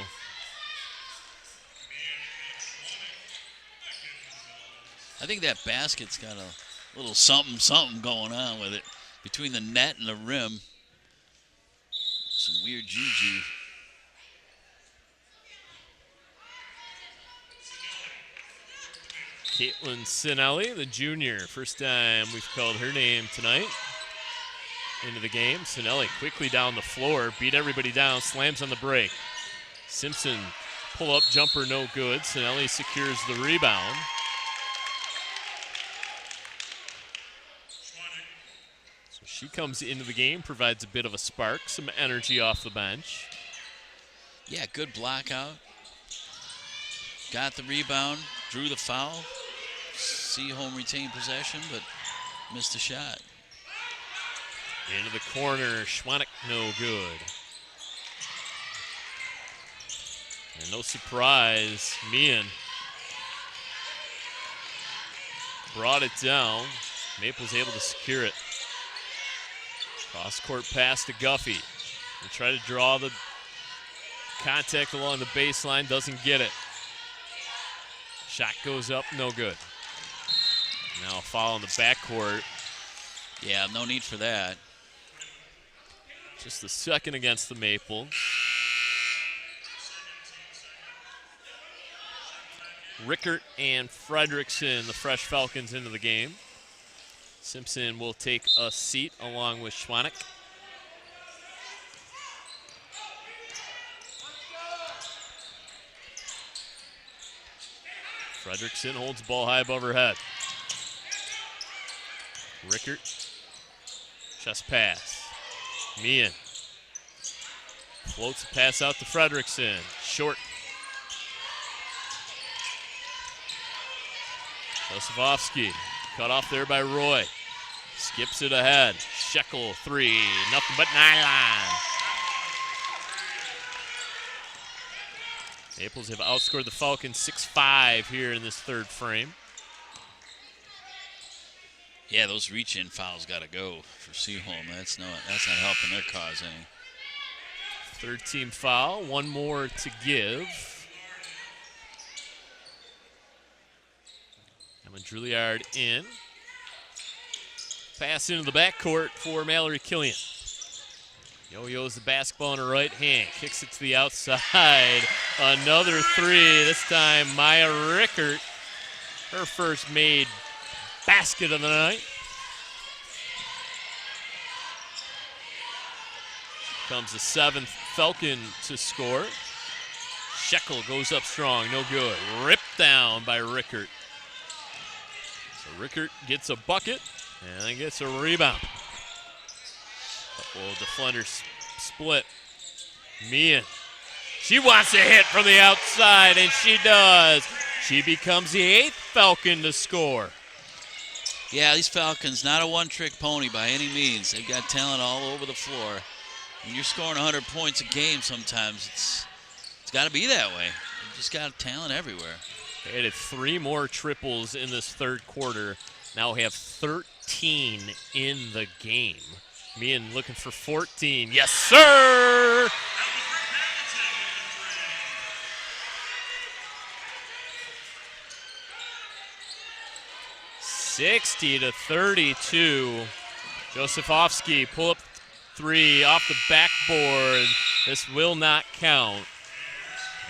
I think that basket's got a little something going on with it. Between the net and the rim. Some weird juju. Caitlin Sinelli, the junior. First time we've called her name tonight into the game. Sinelli quickly down the floor, beat everybody down, slams on the break. Simpson, pull-up jumper, no good. Sinelli secures the rebound. So she comes into the game, provides a bit of a spark, some energy off the bench. Yeah, good block out. Got the rebound, drew the foul. Seaholm retained possession, but missed a shot. Into the corner, Schwannick, no good. And no surprise, Meehan brought it down. Maple's able to secure it. Cross-court pass to Guffey. They try to draw the contact along the baseline, doesn't get it. Shot goes up, no good. Now a foul in the backcourt. Yeah, no need for that. Just the second against the Maples. Rickert and Fredrickson, the fresh Falcons, into the game. Simpson will take a seat along with Schwannick. Fredrickson holds the ball high above her head. Rickert, chest pass. Meehan floats the pass out to Fredrickson. Short. Josefovsky cut off there by Roy. Skips it ahead. Shekel, three. Nothing but nylon. Maples have outscored the Falcons 6-5 here in this third frame. Yeah, those reach-in fouls got to go for Seaholm. That's not helping their cause any. Third team foul. One more to give. Emma Juilliard in. Pass into the backcourt for Mallory Killian. Yo-yo's the basketball in her right hand. Kicks it to the outside. Another three. This time Maya Rickert. Her first made basket of the night. Comes the seventh Falcon to score. Shekel goes up strong. No good. Ripped down by Rickert. So Rickert gets a bucket and then gets a rebound. Couple of defenders split. Meehan. She wants to hit from the outside, and she does. She becomes the eighth Falcon to score. Yeah, these Falcons, not a one-trick pony by any means. They've got talent all over the floor. When you're scoring 100 points a game sometimes, it's got to be that way. You've just got talent everywhere. They added three more triples in this third quarter. Now we have 13 in the game. Meehan looking for 14. Yes, sir! (60-32). Josefovsky pull up three off the backboard. This will not count.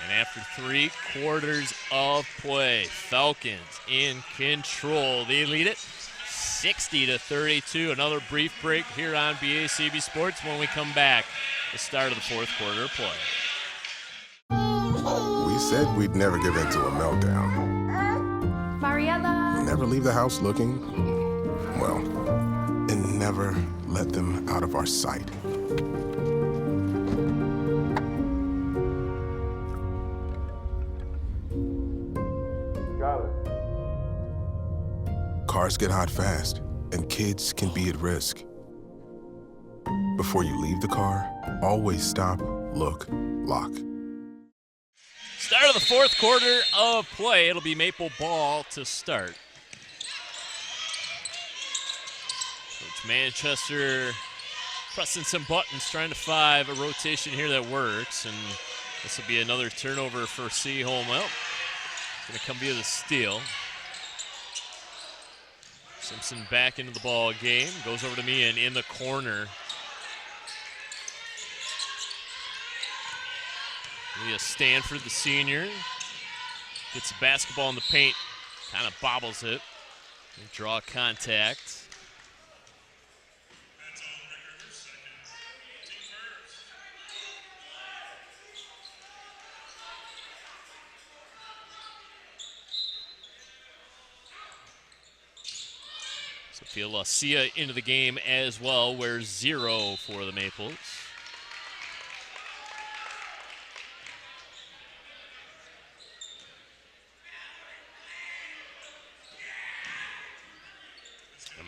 And after 3 quarters of play, Falcons in control. They lead it 60-32. Another brief break here on BACB Sports. When we come back, the start of the fourth quarter of play. We said we'd never give in to a meltdown. Mariella! Never leave the house looking, well, and never let them out of our sight. Cars get hot fast, and kids can be at risk. Before you leave the car, always stop, look, lock. Start of the fourth quarter of play. It'll be Maple ball to start. Coach Manchester pressing some buttons, trying to find a rotation here that works. And this will be another turnover for Seaholm. Well, it's going to come via the steal. Simpson back into the ball game. Goes over to Meehan in the corner. Leah Stanford, the senior, gets the basketball in the paint, kind of bobbles it, and draw contact. Sophia Lucia into the game as well, wears 0 for the Maples.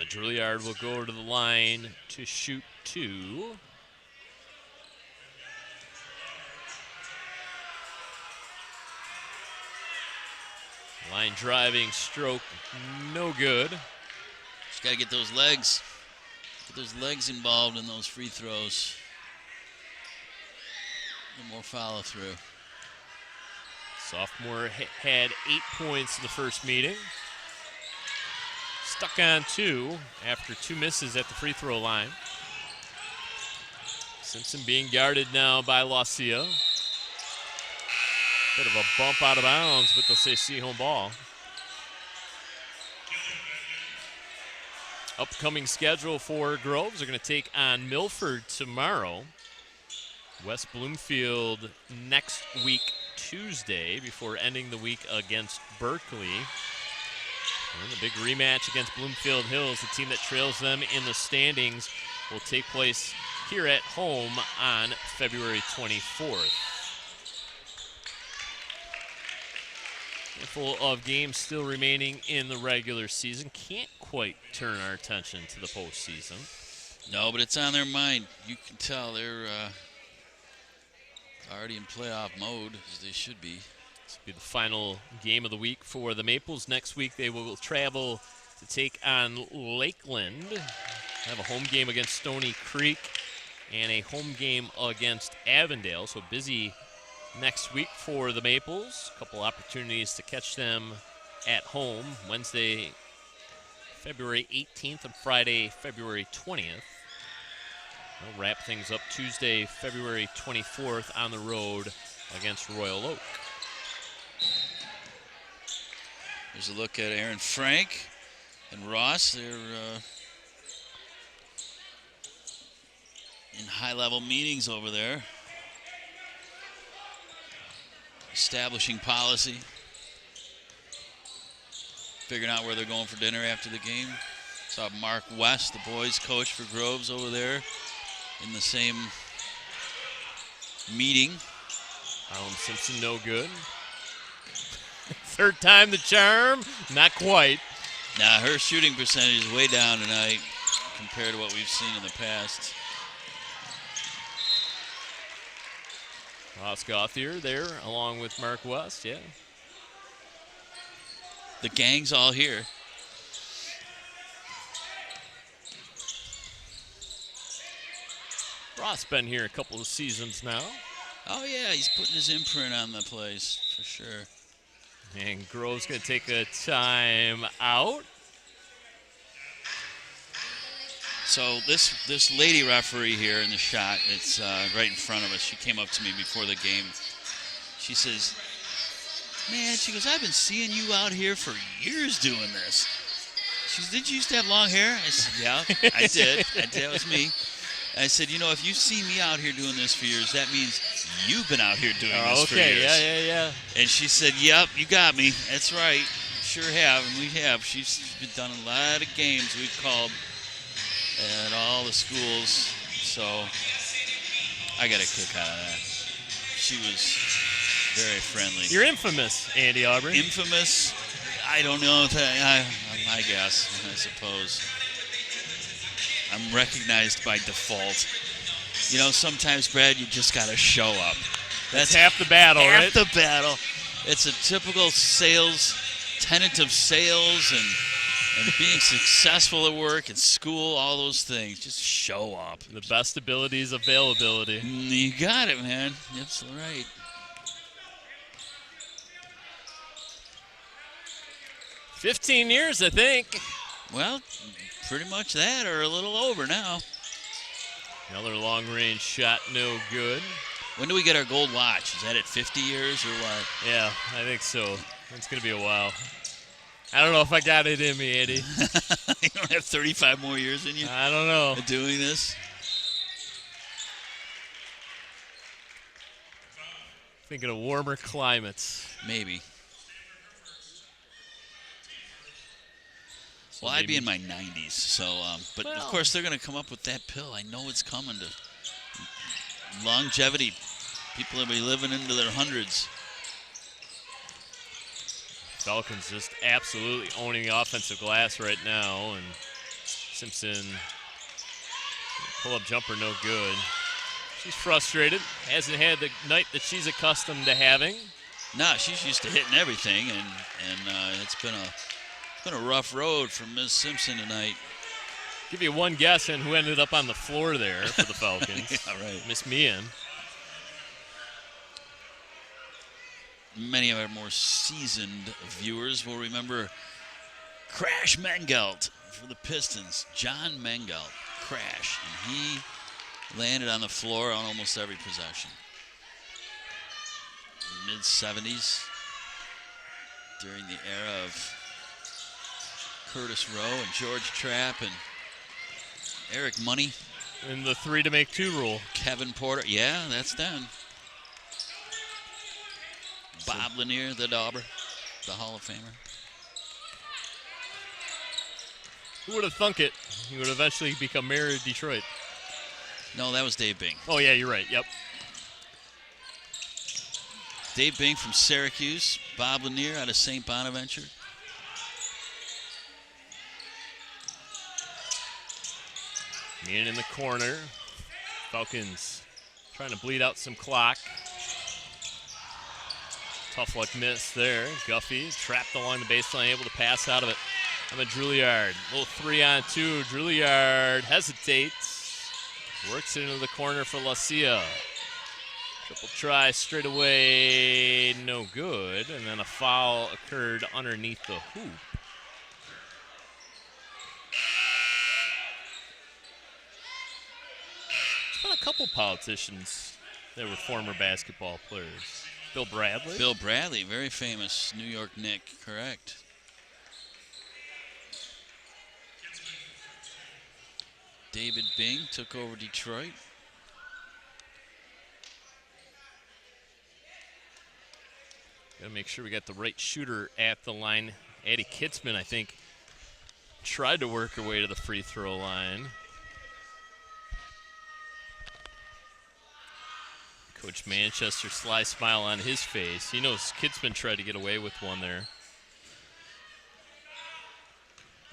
Drouillard will go to the line to shoot 2. Line driving stroke, no good. Just got to get those legs. Get those legs involved in those free throws. A little more follow through. Sophomore had 8 points in the first meeting. Stuck on 2 after 2 misses at the free throw line. Simpson being guarded now by Lacia. Bit of a bump out of bounds, but they'll say Seaholm ball. Upcoming schedule for Groves are going to take on Milford tomorrow. West Bloomfield next week, Tuesday, before ending the week against Berkeley. And the big rematch against Bloomfield Hills, the team that trails them in the standings, will take place here at home on February 24th. Handful of games still remaining in the regular season. Can't quite turn our attention to the postseason. No, but it's on their mind. You can tell they're already in playoff mode, as they should be. This will be the final game of the week for the Maples. Next week they will travel to take on Lakeland. Have a home game against Stony Creek and a home game against Avondale. So busy next week for the Maples. A couple opportunities to catch them at home. Wednesday, February 18th and Friday, February 20th. We'll wrap things up Tuesday, February 24th on the road against Royal Oak. There's a look at Aaron Frank and Ross. They're in high-level meetings over there. Establishing policy. Figuring out where they're going for dinner after the game. Saw Mark West, the boys coach for Groves, over there in the same meeting. Simpson, no good. Third time the charm, not quite. Now her shooting percentage is way down tonight compared to what we've seen in the past. Ross Gauthier there along with Mark West, yeah. The gang's all here. Ross been here a couple of seasons now. Oh yeah, he's putting his imprint on the place for sure. And Grove's going to take a time out. So this lady referee here in the shot, it's right in front of us. She came up to me before the game. She says, man, she goes, I've been seeing you out here for years doing this. She goes, did you used to have long hair? I said, yeah, I did. That was me. I said, you know, if you've seen me out here doing this for years, that means you've been out here doing this for years. Yeah. And she said, yep, you got me. That's right. Sure have, and we have. She's been done a lot of games we've called at all the schools. So I got a kick out of that. She was very friendly. You're infamous, Andy Aubrey. Infamous? I don't know. I guess, I suppose. I'm recognized by default. You know, sometimes, Brad, you just got to show up. That's half the battle, right? Half the battle. It's a typical tenet of sales and being successful at work and school, all those things. Just show up. The best ability is availability. You got it, man. That's right. $15 years, I think. Well, pretty much that, or a little over now. Another long-range shot, no good. When do we get our gold watch? Is that at 50 years or what? Yeah, I think so. It's going to be a while. I don't know if I got it in me, Andy. You don't have 35 more years in you? I don't know. Doing this? Thinking of warmer climates. Maybe. Well, I'd be in my 90s, so, but of course they're going to come up with that pill. I know it's coming to longevity. People will be living into their hundreds. Falcons just absolutely owning the offensive glass right now, and Simpson, pull-up jumper, no good. She's frustrated. Hasn't had the night that she's accustomed to having. No, she's used to hitting everything, and it's been a rough road for Ms. Simpson tonight. Give you one guess on who ended up on the floor there for the Falcons. Yeah, right. Miss Meehan. Many of our more seasoned viewers will remember Crash Mengelt for the Pistons. John Mengelt, Crash, and he landed on the floor on almost every possession. Mid-70s, during the era of Curtis Rowe and George Trapp and Eric Money. And the 3 to make 2 rule. Kevin Porter, yeah, that's done. Bob Lanier, the Dauber, the Hall of Famer. Who would have thunk it? He would eventually become mayor of Detroit. No, that was Dave Bing. Oh, yeah, you're right. Yep. Dave Bing from Syracuse. Bob Lanier out of St. Bonaventure. Meehan in the corner. Falcons trying to bleed out some clock. Tough luck miss there. Guffey trapped along the baseline, able to pass out of it. I'm a Drouillard. Little 3-on-2. Drouillard hesitates. Works it into the corner for Lacia. Triple try straight away. No good. And then a foul occurred underneath the hoop. There's been a couple politicians that were former basketball players. Bill Bradley? Bill Bradley, very famous New York Knick, correct. David Bing took over Detroit. Got to make sure we got the right shooter at the line. Addie Kitzman, I think, tried to work her way to the free throw line. Coach Manchester, sly smile on his face. He knows Kitzman tried to get away with one there.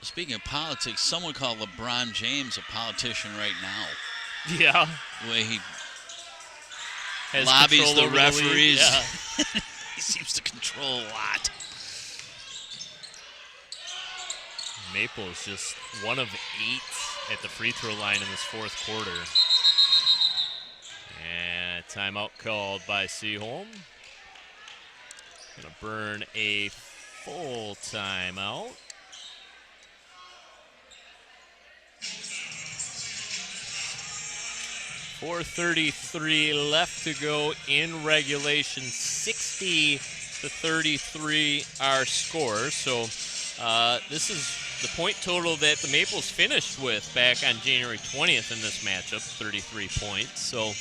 Speaking of politics, someone called LeBron James a politician right now. Yeah. The way he Has lobbies control the over referees. league. Yeah. He seems to control a lot. Maples just 1 of 8 at the free throw line in this fourth quarter. And timeout called by Seaholm. Gonna burn a full timeout. 4:33 left to go in regulation. 60-33 our score. So this is the point total that the Maples finished with back on January 20th in this matchup, 33 points. So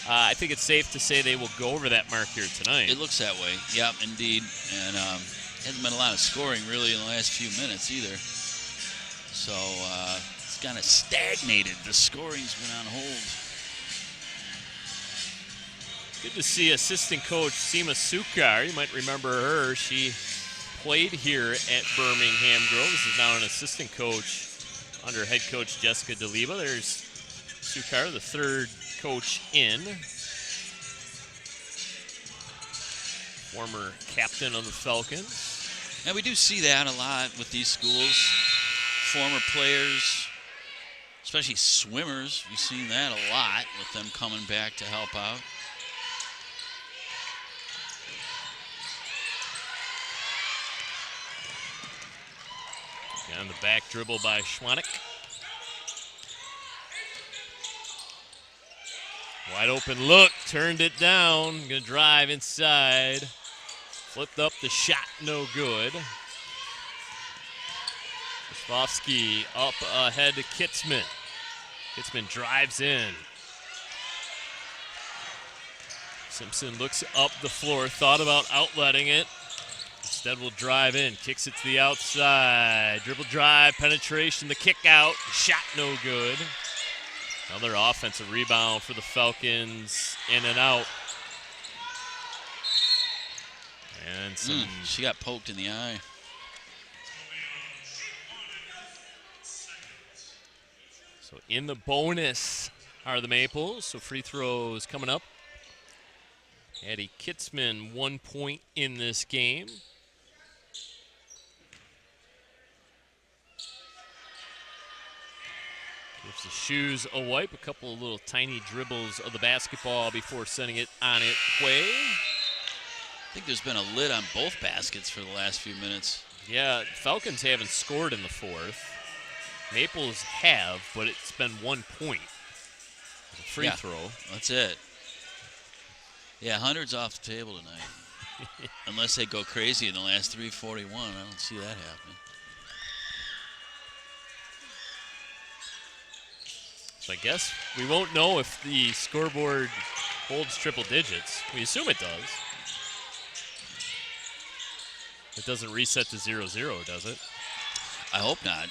I think it's safe to say they will go over that mark here tonight. It looks that way. Yep, indeed. And hasn't been a lot of scoring really in the last few minutes either. So it's kind of stagnated. The scoring's been on hold. Good to see assistant coach Seema Sukar. You might remember her. She played here at Birmingham Grove. This is now an assistant coach under head coach Jessica DeLiba. There's Sukar, the third coach in. Former captain of the Falcons. And we do see that a lot with these schools. Former players, especially swimmers. We've seen that a lot with them coming back to help out. On the back dribble by Schwanek. Wide open look, turned it down. Gonna drive inside. Flipped up the shot, no good. Slavsky up ahead to Kitzman. Kitzman drives in. Simpson looks up the floor, thought about outletting it. Instead will drive in, kicks it to the outside. Dribble drive, penetration, the kick out. Shot no good. Another offensive rebound for the Falcons, in and out. And some she got poked in the eye. So in the bonus are the Maples. So free throws coming up. Addie Kitzman 1 point in this game. Gives the shoes a wipe. A couple of little tiny dribbles of the basketball before sending it on its way. I think there's been a lid on both baskets for the last few minutes. Yeah, Falcons haven't scored in the fourth. Maples have, but it's been 1 point. A free throw. That's it. Yeah, 100's off the table tonight. Unless they go crazy in the last 3:41. I don't see that happening. So I guess we won't know if the scoreboard holds triple digits. We assume it does. It doesn't reset to 0-0, does it? I hope not.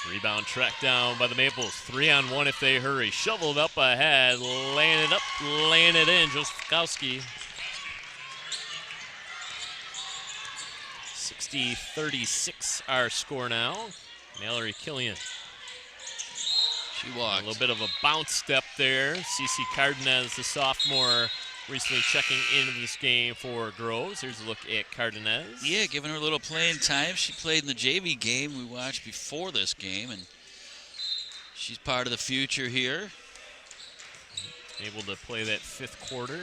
Rebound tracked down by the Maples. 3-on-1 if they hurry. Shoveled up ahead. Laying it up, laying it in. Joseph Fikowski. 60-36 our score now. Mallory Killian. She walked. A little bit of a bounce step there. Cece Cardenas, the sophomore, recently checking into this game for Groves. Here's a look at Cardenas. Yeah, giving her a little playing time. She played in the JV game we watched before this game, and she's part of the future here. Able to play that fifth quarter.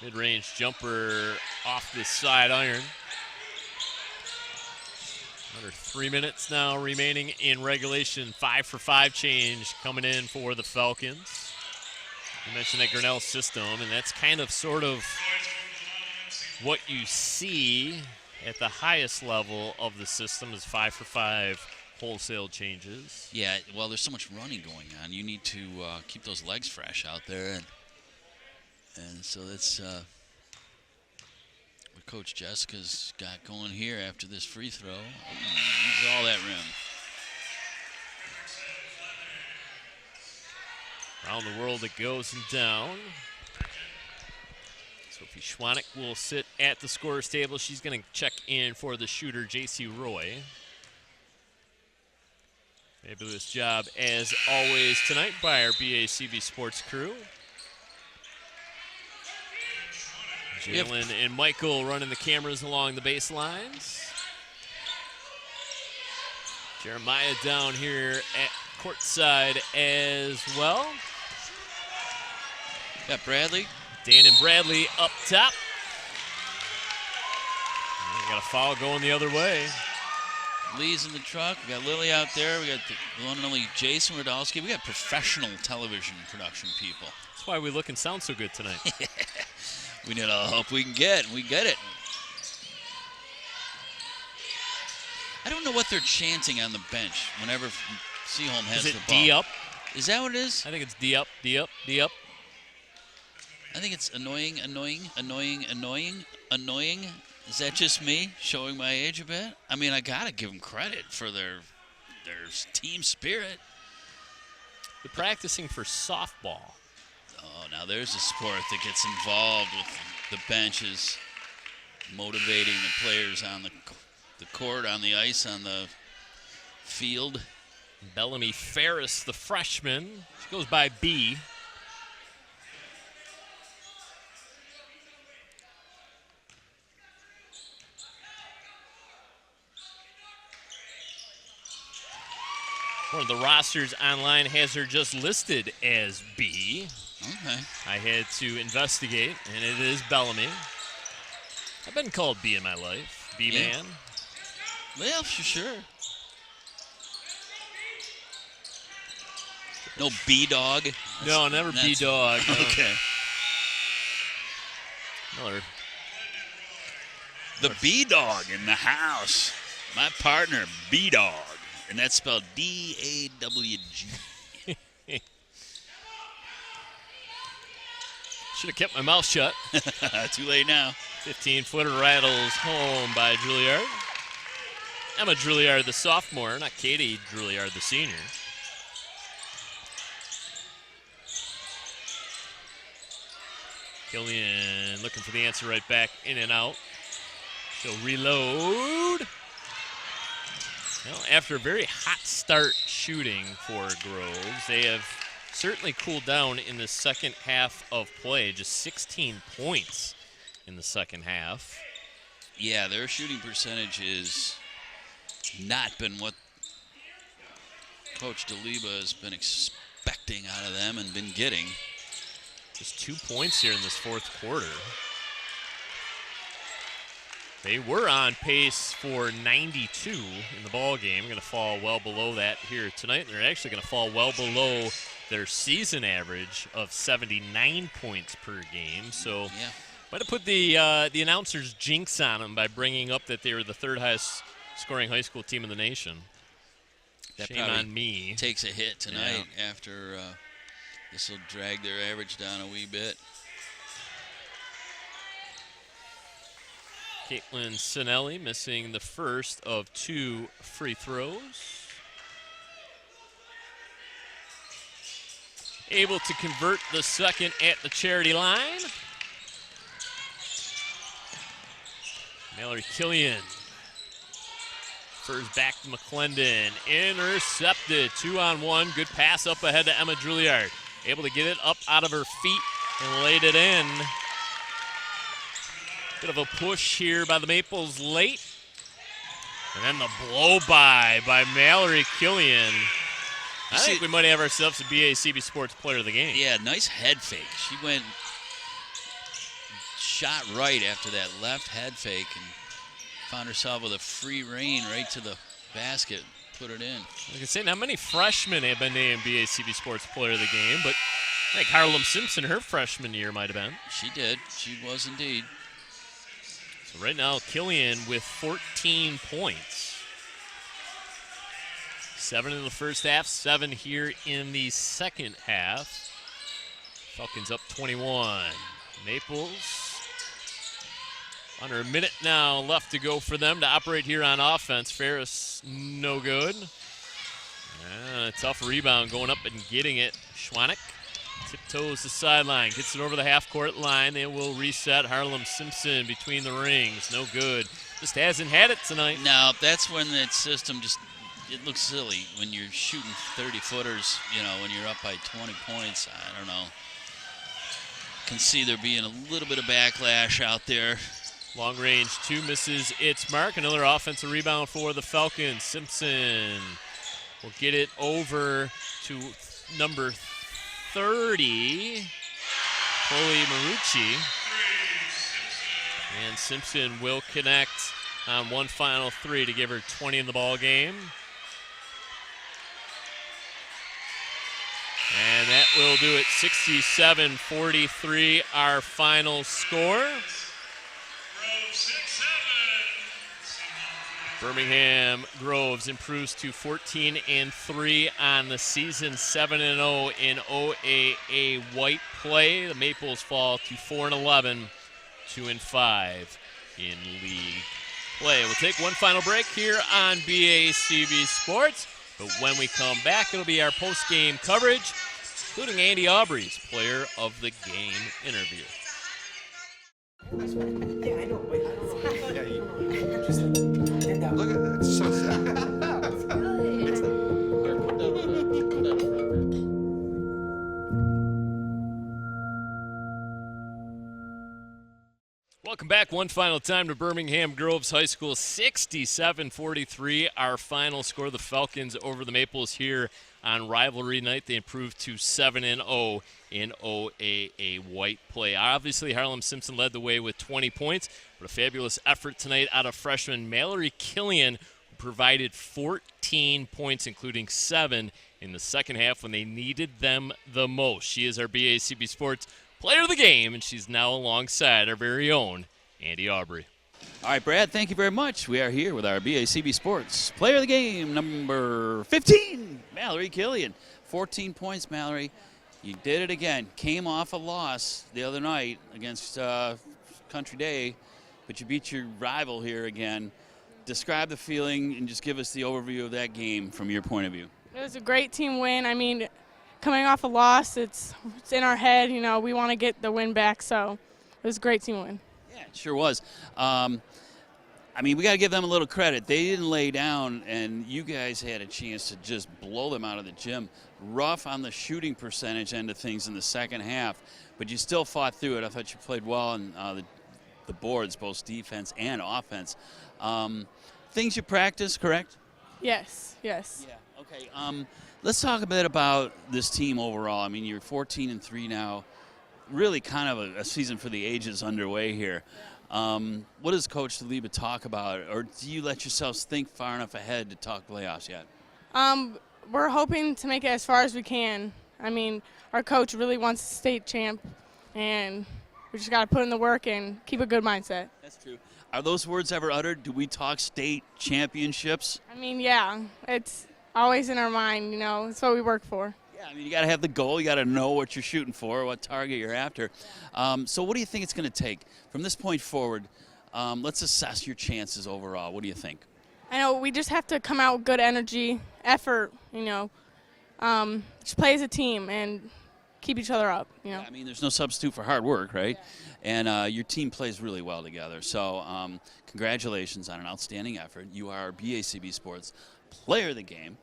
Mid-range jumper off the side iron. Under 3 minutes now remaining in regulation. 5-for-5 change coming in for the Falcons. You mentioned that Grinnell system, and that's kind of sort of what you see at the highest level of the system is 5-for-5 wholesale changes. Yeah, well, there's so much running going on. You need to keep those legs fresh out there, and so that's what Coach Jessica's got going here after this free throw. Use all that rim. Around the world it goes and down. Sophie Schwanek will sit at the scorer's table. She's going to check in for the shooter, J.C. Roy. Fabulous job, as always, tonight by our BACB sports crew. Jalen and Michael running the cameras along the baselines. Jeremiah down here at courtside as well. Got Bradley. Dan and Bradley up top. We got a foul going the other way. Lee's in the truck. We got Lily out there. We got the one and only Jason Radolski. We got professional television production people. That's why we look and sound so good tonight. We need all the help we can get, and we get it. I don't know what they're chanting on the bench whenever Seaholm has the ball. Is it D up? Is that what it is? I think it's D up, D up, D up. I think it's annoying, annoying, annoying, annoying, annoying. Is that just me showing my age a bit? I mean, I got to give them credit for their team spirit. They're practicing for softball. Oh, now there's a sport that gets involved with the benches, motivating the players on the court, on the ice, on the field. Bellamy Ferris, the freshman. She goes by B. One of the rosters online has her just listed as B. Okay. I had to investigate, and it is Bellamy. I've been called B in my life. B-man. Well, sure. No B-dog? No, never B-dog. No. Okay. Another. The B-dog in the house. My partner, B-dog. And that's spelled D-A-W-G. Should have kept my mouth shut. Too late now. 15-footer rattles home by Juilliard. Emma Juilliard, the sophomore, not Katie Juilliard, the senior. Killian looking for the answer right back, in and out. She'll reload. Well, after a very hot start shooting for Groves, they have certainly cooled down in the second half of play. Just 16 points in the second half. Yeah, their shooting percentage has not been what Coach DeLiba has been expecting out of them and been getting. Just 2 points here in this fourth quarter. They were on pace for 92 in the ball game. Going to fall well below that here tonight. They're actually going to fall well below their season average of 79 points per game. So might have put the announcers' jinx on them by bringing up that they were the third highest scoring high school team in the nation. That Shame on me. Takes a hit tonight after this will drag their average down a wee bit. Caitlin Sinelli missing the first of 2 free throws. Able to convert the second at the charity line. Mallory Killian. First back to McClendon. Intercepted. 2-on-1. Good pass up ahead to Emma Juilliard. Able to get it up out of her feet and laid it in. Bit of a push here by the Maples late. And then the blow-by Mallory Killian. I think we might have ourselves a BACB Sports Player of the Game. Yeah, nice head fake. She shot right after that left head fake and found herself with a free rein right to the basket, put it in. Like I say, not many freshmen have been named BACB Sports Player of the Game, but I think Harlem Simpson, her freshman year might have been. She did. She was indeed. So right now, Killian with 14 points. 7 in the first half, 7 here in the second half. Falcons up 21. Maples under a minute now left to go for them to operate here on offense. Ferris, no good. Tough rebound going up and getting it. Schwanek tiptoes the sideline, gets it over the half-court line. They will reset. Harlem Simpson between the rings, no good. Just hasn't had it tonight. No, that's when that system it looks silly when you're shooting 30-footers, when you're up by 20 points. I don't know. Can see there being a little bit of backlash out there. Long range 2 misses its mark. Another offensive rebound for the Falcons. Simpson will get it over to number 30, Chloe Marucci. And Simpson will connect on one final 3 to give her 20 in the ball game. And that will do it. 67-43, our final score. Birmingham Groves improves to 14-3 on the season, 7-0 in OAA white play. The Maples fall to 4-11, 2-5 in league play. We'll take one final break here on BACB Sports, but when we come back, it'll be our post-game coverage, including Andy Aubrey's Player of the Game interview. Yeah, I know, but look at that. It's so sad. Welcome back one final time to Birmingham Groves High School. 67-43, our final score. The Falcons over the Maples here on rivalry night. They improved to 7-0 in OAA white play. Obviously, Harlem Simpson led the way with 20 points, but a fabulous effort tonight out of freshman Mallory Killian, who provided 14 points, including 7 in the second half when they needed them the most. She is our BACB Sports Player of the Game, and she's now alongside our very own Andy Aubrey. All right, Brad, thank you very much. We are here with our BACB Sports Player of the Game, number 15, Mallory Killian. 14 points, Mallory. You did it again. Came off a loss the other night against Country Day, but you beat your rival here again. Describe the feeling and just give us the overview of that game from your point of view. It was a great team win. I mean, coming off a loss, it's in our head. We want to get the win back, so it was a great team win. Yeah, it sure was. I mean, we got to give them a little credit. They didn't lay down, and you guys had a chance to just blow them out of the gym. Rough on the shooting percentage end of things in the second half, but you still fought through it. I thought you played well on the boards, both defense and offense. Things you practice, correct? Yes. Yeah. Okay. Let's talk a bit about this team overall. I mean, you're 14-3 now. Really kind of a season for the ages underway here. What does Coach DeLiba talk about, or do you let yourselves think far enough ahead to talk playoffs yet? We're hoping to make it as far as we can. I mean, our coach really wants a state champ, and we just got to put in the work and keep a good mindset. That's true. Are those words ever uttered? Do we talk state championships? I mean, yeah, it's always in our mind, you know. It's what we work for. Yeah, I mean, you got to have the goal. You got to know what you're shooting for, what target you're after. So what do you think it's going to take from this point forward? Let's assess your chances overall. What do you think? I know we just have to come out with good energy, effort, you know. Just play as a team and keep each other up, you know. Yeah, I mean, there's no substitute for hard work, right? Yeah. And your team plays really well together. So congratulations on an outstanding effort. You are BACB Sports Player of the Game.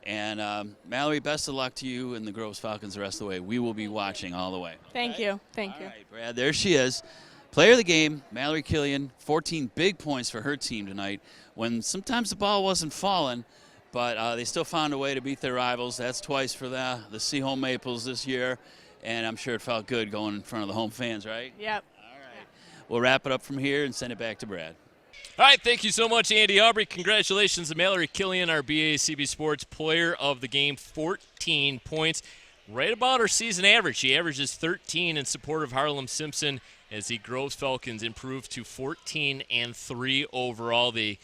And Mallory, best of luck to you and the Groves Falcons the rest of the way. We will be watching all the way. Thank you. Thank you. All right, Brad, there she is. Player of the game, Mallory Killian, 14 big points for her team tonight when sometimes the ball wasn't falling, but they still found a way to beat their rivals. That's twice for the Seaholm Maples this year, and I'm sure it felt good going in front of the home fans, right? Yep. All right. We'll wrap it up from here and send it back to Brad. All right, thank you so much, Andy Aubrey. Congratulations to Mallory Killian, our BACB Sports Player of the Game, 14 points. Right about her season average. She averages 13 in support of Harlem Simpson as the Groves Falcons improve to 14-3 overall. They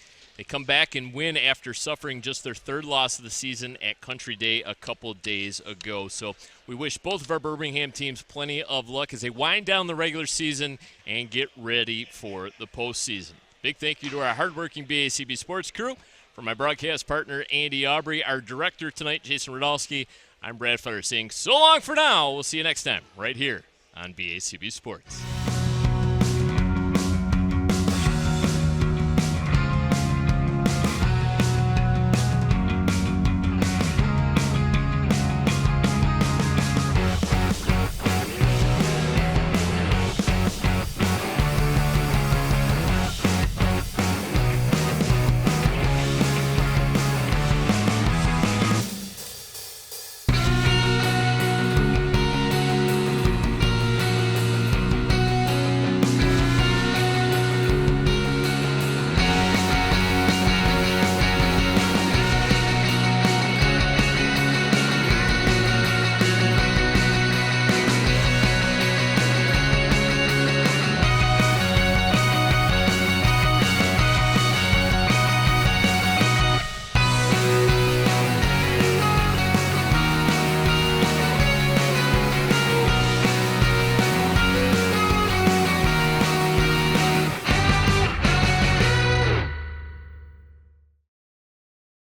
come back and win after suffering just their third loss of the season at Country Day a couple days ago. So we wish both of our Birmingham teams plenty of luck as they wind down the regular season and get ready for the postseason. Big thank you to our hardworking BACB Sports crew. For my broadcast partner, Andy Aubrey, our director tonight, Jason Radalski, I'm Brad Feller saying so long for now. We'll see you next time right here on BACB Sports.